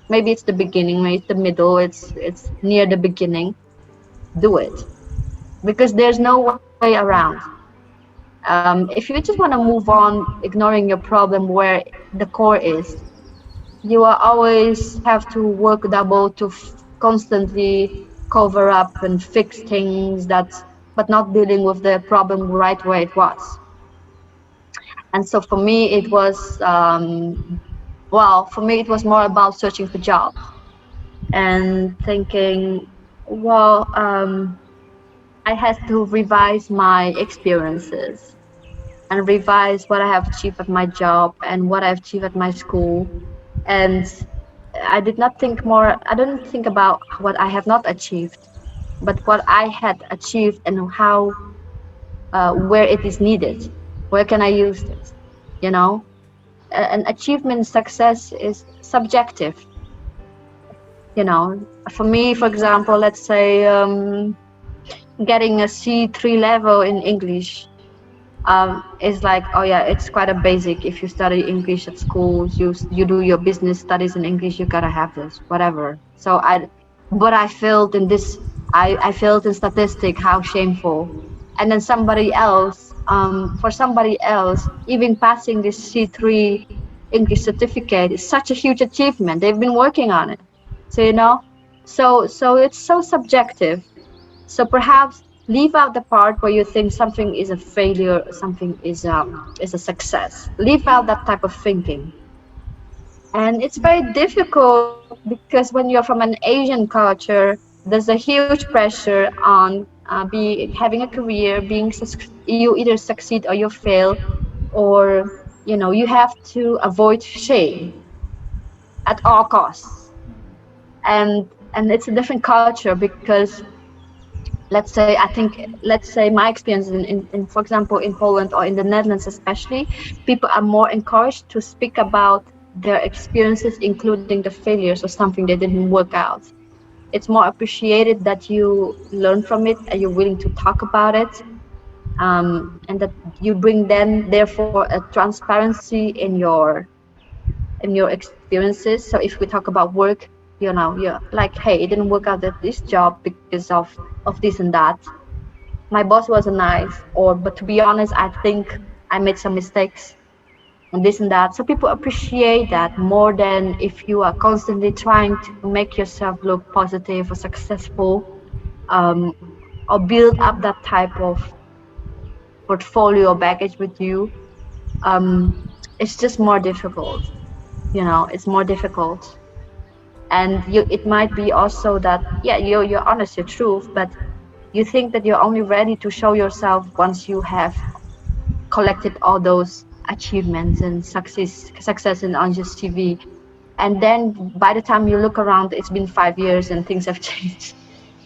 maybe it's the beginning, maybe it's the middle, it's near the beginning, do it, because there's no way around. If you just want to move on ignoring your problem where the core is, you will always have to work double to constantly cover up and fix things, but not dealing with the problem right where it was. And so for me it was, well, for me it was more about searching for jobs and thinking, well, I had to revise my experiences and revise what I have achieved at my job and what I've achieved at my school. And I didn't think about what I have not achieved, but what I had achieved and how, where it is needed, where can I use this, you know? An achievement success is subjective, you know. For me, for example, let's say, getting a C3 level in English, is like, oh yeah, it's quite a basic. If you study English at school, you do your business studies in English, you gotta have this, whatever. But I failed in this. I failed in statistic. How shameful! And then for somebody else, even passing this C3 English certificate is such a huge achievement. They've been working on it, so so it's so subjective. So perhaps leave out the part where you think something is a failure, something is a success. Leave out that type of thinking. And it's very difficult because when you're from an Asian culture, there's a huge pressure on having a career, you either succeed or you fail, or You have to avoid shame at all costs. And it's a different culture because, let's say my experience in for example in Poland or in the Netherlands especially, people are more encouraged to speak about their experiences, including the failures or something that didn't work out. It's more appreciated that you learn from it and you're willing to talk about it, and that you bring then therefore a transparency in your experiences. So if we talk about work, you're like, hey, it didn't work out at this job because of this and that. My boss wasn't nice, or but to be honest, I think I made some mistakes and this and that. So people appreciate that more than if you are constantly trying to make yourself look positive or successful, um, or build up that type of portfolio baggage with you. It's just more difficult. It's more difficult. And it might be also that, yeah, you're honest, your truth, but you think that you're only ready to show yourself once you have collected all those achievements and success in on your CV. And then by the time you look around, it's been 5 years and things have changed.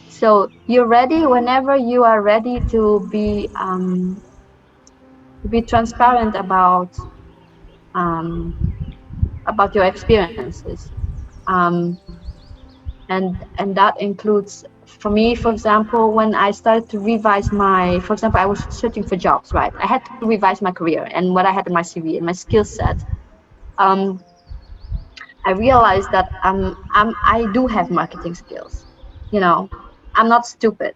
So you're ready whenever you are ready to be transparent um, about your experiences. Um, and that includes, for me, for example, when I started to revise my, for example, I was searching for jobs, right? I had to revise my career and what I had in my CV and my skill set. um, I realized that I do have marketing skills. You know, I'm not stupid.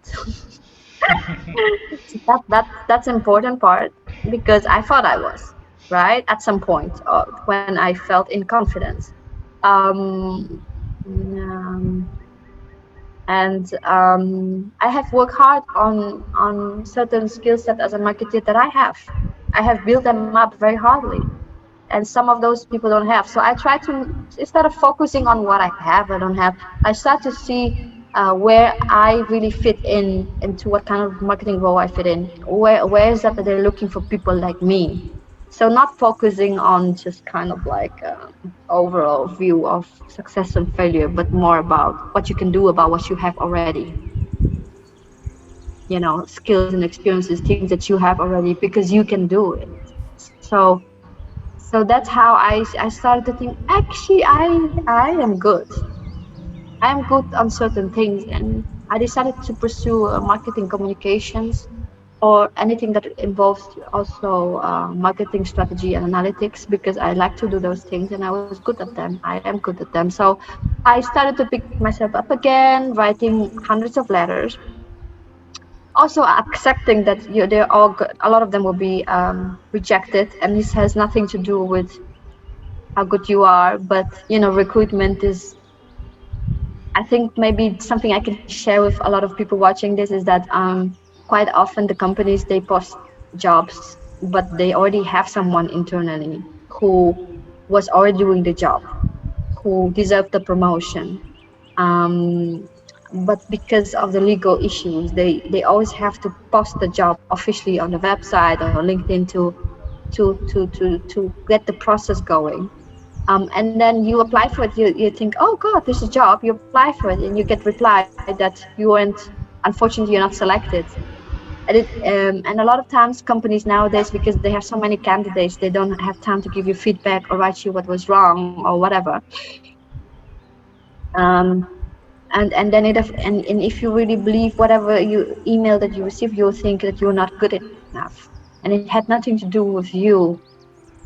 That's important part, because I thought I was, right, at some point, when I felt in confidence. Um, um, and I have worked hard on certain skill set as a marketer that I have. I have built them up very hardly, and some of those people don't have. So I try to, instead of focusing on what I have or don't have, I start to see where I really fit in, into what kind of marketing role I fit in. Where is that they're looking for people like me? So not focusing on just kind of like overall view of success and failure, but more about what you can do about what you have already. Skills and experiences, things that you have already, because you can do it. So that's how I started to think, actually, I am good. I'm good on certain things, and I decided to pursue marketing communications, or anything that involves also marketing strategy and analytics, because I like to do those things and I was good at them. I am good at them. So I started to pick myself up again, writing hundreds of letters, also accepting that they're all good. A lot of them will be rejected, and this has nothing to do with how good you are, but recruitment is, I think, maybe something I can share with a lot of people watching this, is that quite often the companies, they post jobs, but they already have someone internally who was already doing the job, who deserved the promotion. um, but because of the legal issues, they always have to post the job officially on the website or LinkedIn to get the process going. And then you apply for it. You think, oh God, there's a job. You apply for it, and you get reply that you weren't. Unfortunately, you're not selected. And a lot of times, companies nowadays, because they have so many candidates, they don't have time to give you feedback or write you what was wrong or whatever. Um, and then and if you really believe whatever you email that you receive, you'll think that you're not good enough, and it had nothing to do with you.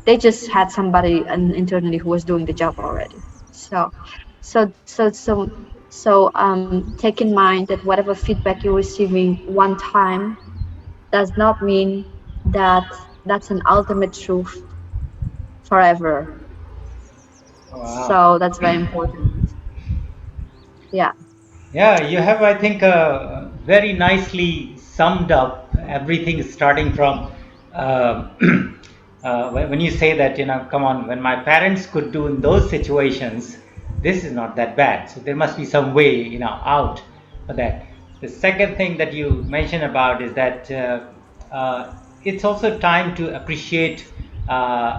They just had somebody internally who was doing the job already. So take in mind that whatever feedback you're receiving one time does not mean that that's an ultimate truth forever. Wow. So that's very important. Yeah. Yeah, you have, I think, very nicely summed up everything, starting from uh, when you say that, come on, when my parents could do in those situations, this is not that bad. So there must be some way, out for that. The second thing that you mentioned about is that it's also time to appreciate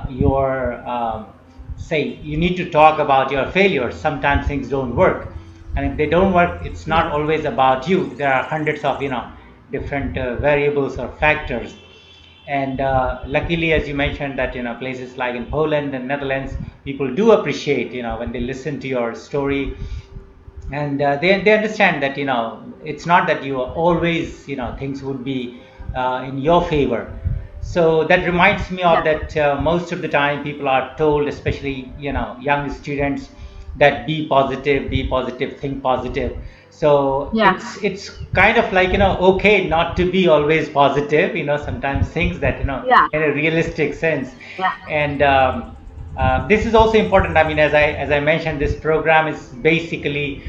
your say you need to talk about your failures. Sometimes things don't work, and if they don't work, it's Yeah. not always about you. There are hundreds of different variables or factors. And luckily, as you mentioned, that places like in Poland and Netherlands, people do appreciate when they listen to your story, and they understand that it's not that you are always things would be in your favor. So that reminds me of Yeah. that most of the time people are told, especially young students, that be positive, think positive. So Yeah. it's kind of like okay not to be always positive, sometimes things that Yeah. in a realistic sense. Yeah. And this is also important. I mean, as I mentioned, this program is basically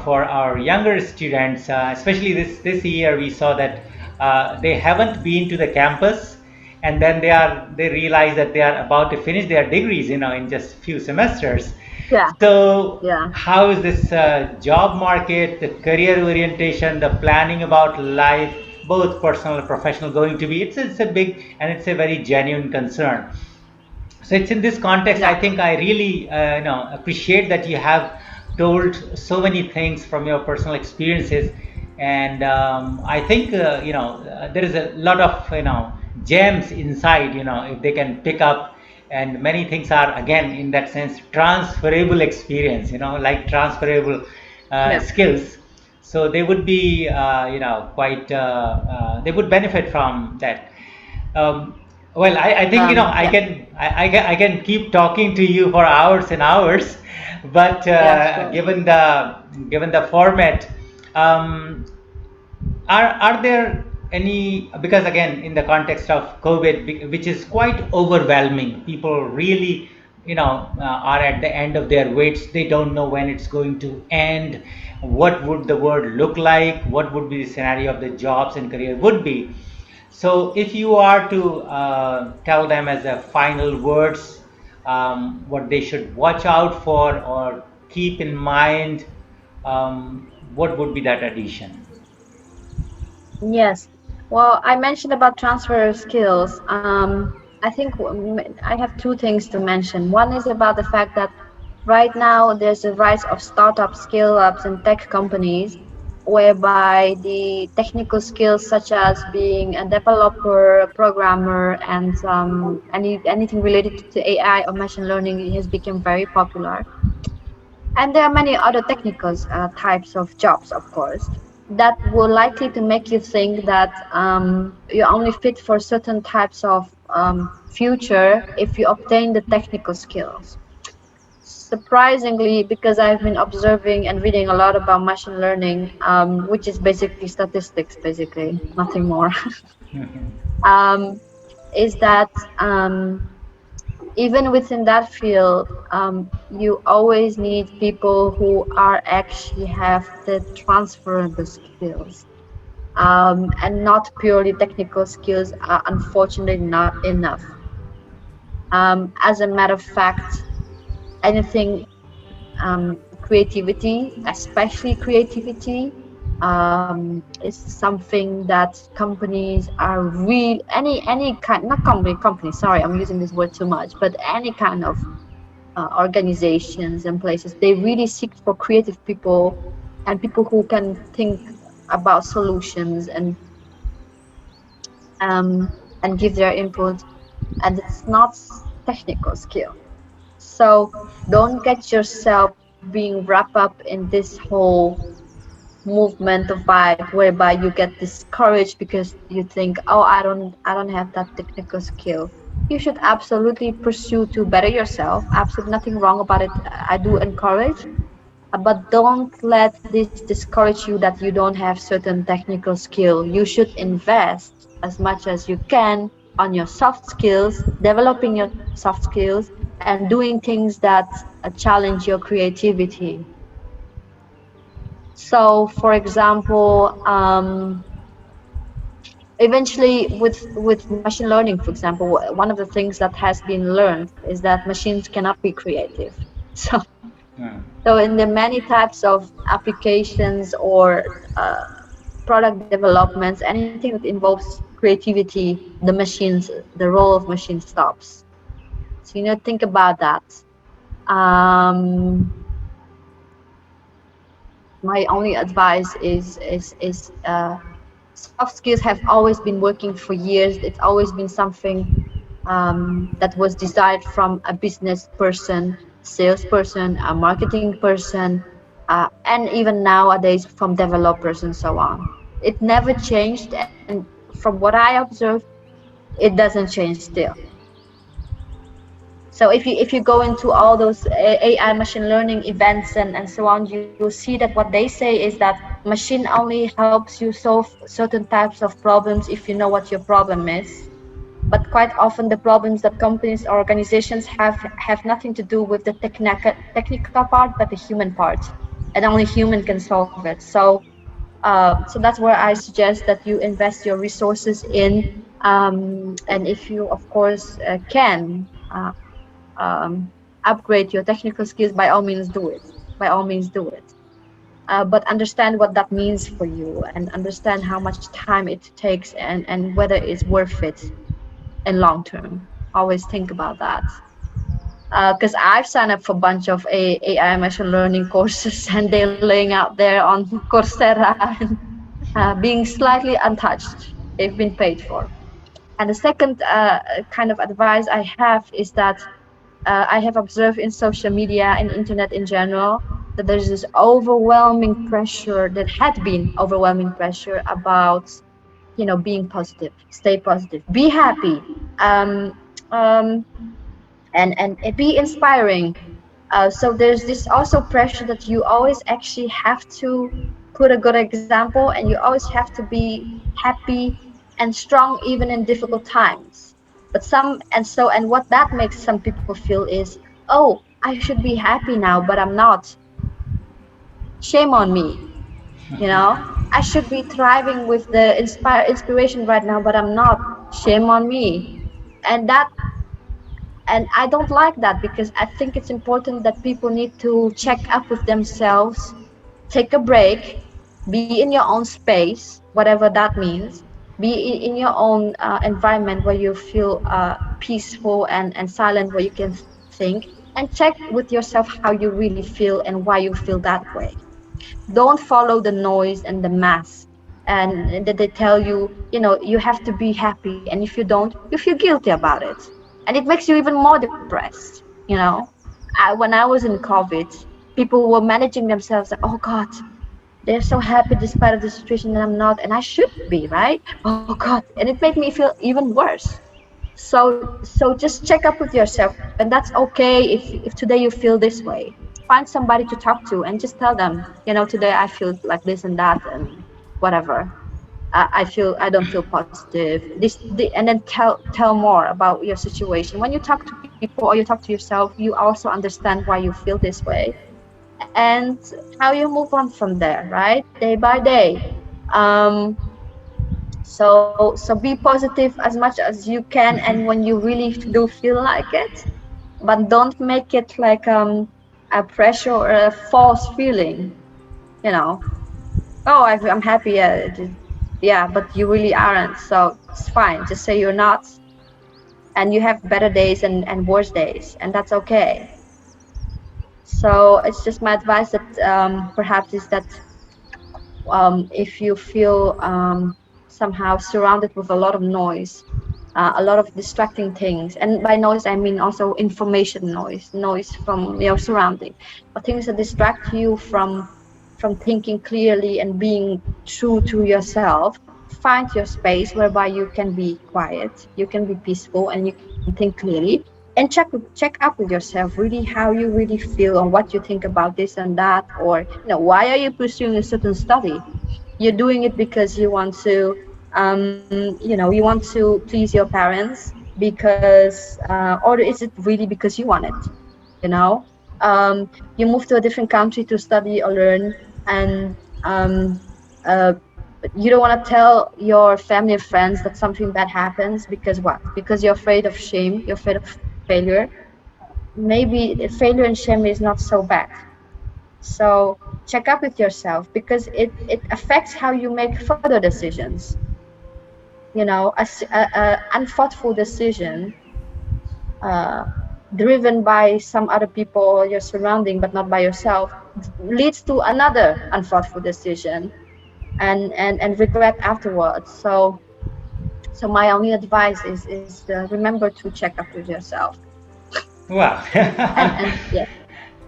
for our younger students, especially this year. We saw that they haven't been to the campus, and then they realize that they are about to finish their degrees, in just few semesters. Yeah. So Yeah. how is this job market, the career orientation, the planning about life, both personal and professional, going to be? It's a big and it's a very genuine concern. So it's in this context, I Yeah. think I really appreciate that you have told so many things from your personal experiences. And I think there is a lot of gems inside, if they can pick up. And many things are, again, in that sense, transferable experience, like transferable Yeah. skills. So they would be quite they would benefit from that. Well, I think I Yeah. can keep talking to you for hours and hours, but Yeah. Sure. given the format, um, are there any, because again in the context of COVID, which is quite overwhelming, people really are at the end of their wits. They don't know when it's going to end, what would the world look like, what would be the scenario of the jobs and career would be. So if you are to tell them as a final words, what they should watch out for or keep in mind, what would be that addition? Yes. Well, I mentioned about transfer skills. I think I have two things to mention. One is about the fact that right now there's a rise of startup scale-ups and tech companies whereby the technical skills such as being a developer, a programmer, and anything related to AI or machine learning has become very popular. And there are many other technical types of jobs, of course, that will likely to make you think that you're only fit for certain types of future if you obtain the technical skills. Surprisingly, because I've been observing and reading a lot about machine learning, which is basically statistics, basically, nothing more, um, is that even within that field, you always need people who are actually have the transferable skills, and not purely technical skills are unfortunately not enough. As a matter of fact, anything creativity, especially creativity, is something that companies are real any kind not company, sorry, I'm using this word too much, but any kind of organizations and places, they really seek for creative people and people who can think about solutions um, and give their input. And it's not technical skill. So don't get yourself being wrapped up in this whole movement of vibe whereby you get discouraged because you think, oh, I don't have that technical skill. You should absolutely pursue to better yourself. Absolutely nothing wrong about it. I do encourage, but don't let this discourage you that you don't have certain technical skill. You should invest as much as you can on your soft skills, developing your soft skills, and doing things that challenge your creativity. So, for example, eventually with machine learning, for example, one of the things that has been learned is that machines cannot be creative. So, Hmm. so in the many types of applications or product developments, anything that involves creativity, the role of machine stops. Think about that. um my only advice is soft skills have always been working for years. It's always been something that was desired from a business person, salesperson, a marketing person, and even nowadays from developers and so on. It never changed, and from what I observe, it doesn't change still. So if you go into all those AI machine learning events and so on, you'll see that what they say is that machine only helps you solve certain types of problems if you know what your problem is. But quite often the problems that companies or organizations have nothing to do with the technical part, but the human part, and only human can solve it. So that's where I suggest that you invest your resources in, and if you of course can upgrade your technical skills, by all means do it. By all means do it. But understand what that means for you, and understand how much time it takes, and whether it's worth it in long term. Always think about that. Because I've signed up for a bunch of AI machine learning courses, and they're laying out there on Coursera and being slightly untouched. They've been paid for. And the second kind of advice I have is that I have observed in social media and internet in general that there's this overwhelming pressure, that had been overwhelming pressure about, being positive, stay positive, be happy, um, um, and be inspiring. So there's this also pressure that you always actually have to put a good example, and you always have to be happy and strong even in difficult times. And what that makes some people feel is, oh, I should be happy now, but I'm not. Shame on me. I should be thriving with the inspiration right now, but I'm not. Shame on me. And that and I don't like that, because I think it's important that people need to check up with themselves, take a break, be in your own space, whatever that means, be in your own environment where you feel peaceful and silent, where you can think, and check with yourself how you really feel and why you feel that way. Don't follow the noise and the mass, and that they tell you, you have to be happy, and if you don't, you feel guilty about it, and it makes you even more depressed. When I was in COVID, people were managing themselves like, oh God, they're so happy despite of the situation, and I'm not, and I should be, right? Oh God. And it made me feel even worse. So just check up with yourself, and that's okay if today you feel this way. Find somebody to talk to and just tell them, today I feel like this and that and whatever. I don't feel positive. And then tell more about your situation. When you talk to people or you talk to yourself, you also understand why you feel this way, and how you move on from there, right? Day by day. Um, so be positive as much as you can, and when you really do feel like it, but don't make it like a pressure or a false feeling. You know, oh, I'm happy. Yeah, but you really aren't. So it's fine. Just say you're not, and you have better days and worse days, and that's okay. So it's just my advice that perhaps is that if you feel somehow surrounded with a lot of noise, a lot of distracting things, and by noise I mean also information noise from your surrounding, or things that distract you from thinking clearly and being true to yourself. Find your space whereby you can be quiet, you can be peaceful, and you can think clearly, and check up with yourself really how you really feel and what you think about this and that, or why are you pursuing a certain study. You're doing it because you want to you want to please your parents, because or is it really because you want it. you know you move to a different country to study or learn, and uh, you don't want to tell your family and friends that something bad happens, because what? Because you're afraid of shame, you're afraid of failure. Maybe failure and shame is not so bad. So check up with yourself, because it affects how you make further decisions. A unthoughtful decision driven by some other people or your surrounding but not by yourself, leads to another unthoughtful decision and regret afterwards. So my only advice is remember to check up with yourself. Wow. And yeah.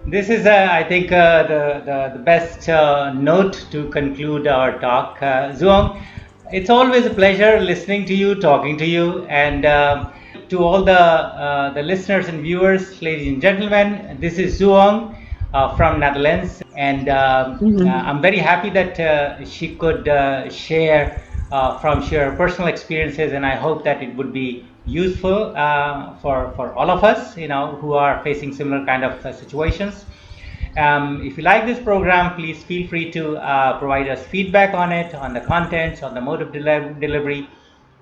This is, I think, the best note to conclude our talk. Zuong, it's always a pleasure listening to you, talking to you, and to all the listeners and viewers, ladies and gentlemen. This is Zuong from Netherlands, and Mhm. I'm very happy that she could share from her personal experiences, and I hope that it would be useful for all of us, who are facing similar kind of situations. If you like this program, please feel free to provide us feedback on it, on the contents, on the mode of delivery.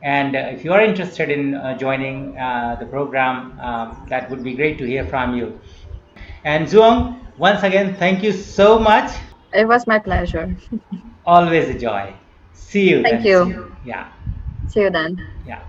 And if you are interested in joining the program, that would be great to hear from you. And Zuong, once again, thank you so much. It was my pleasure. Always a joy. See you Thank then. you. Yeah, See you then. yeah.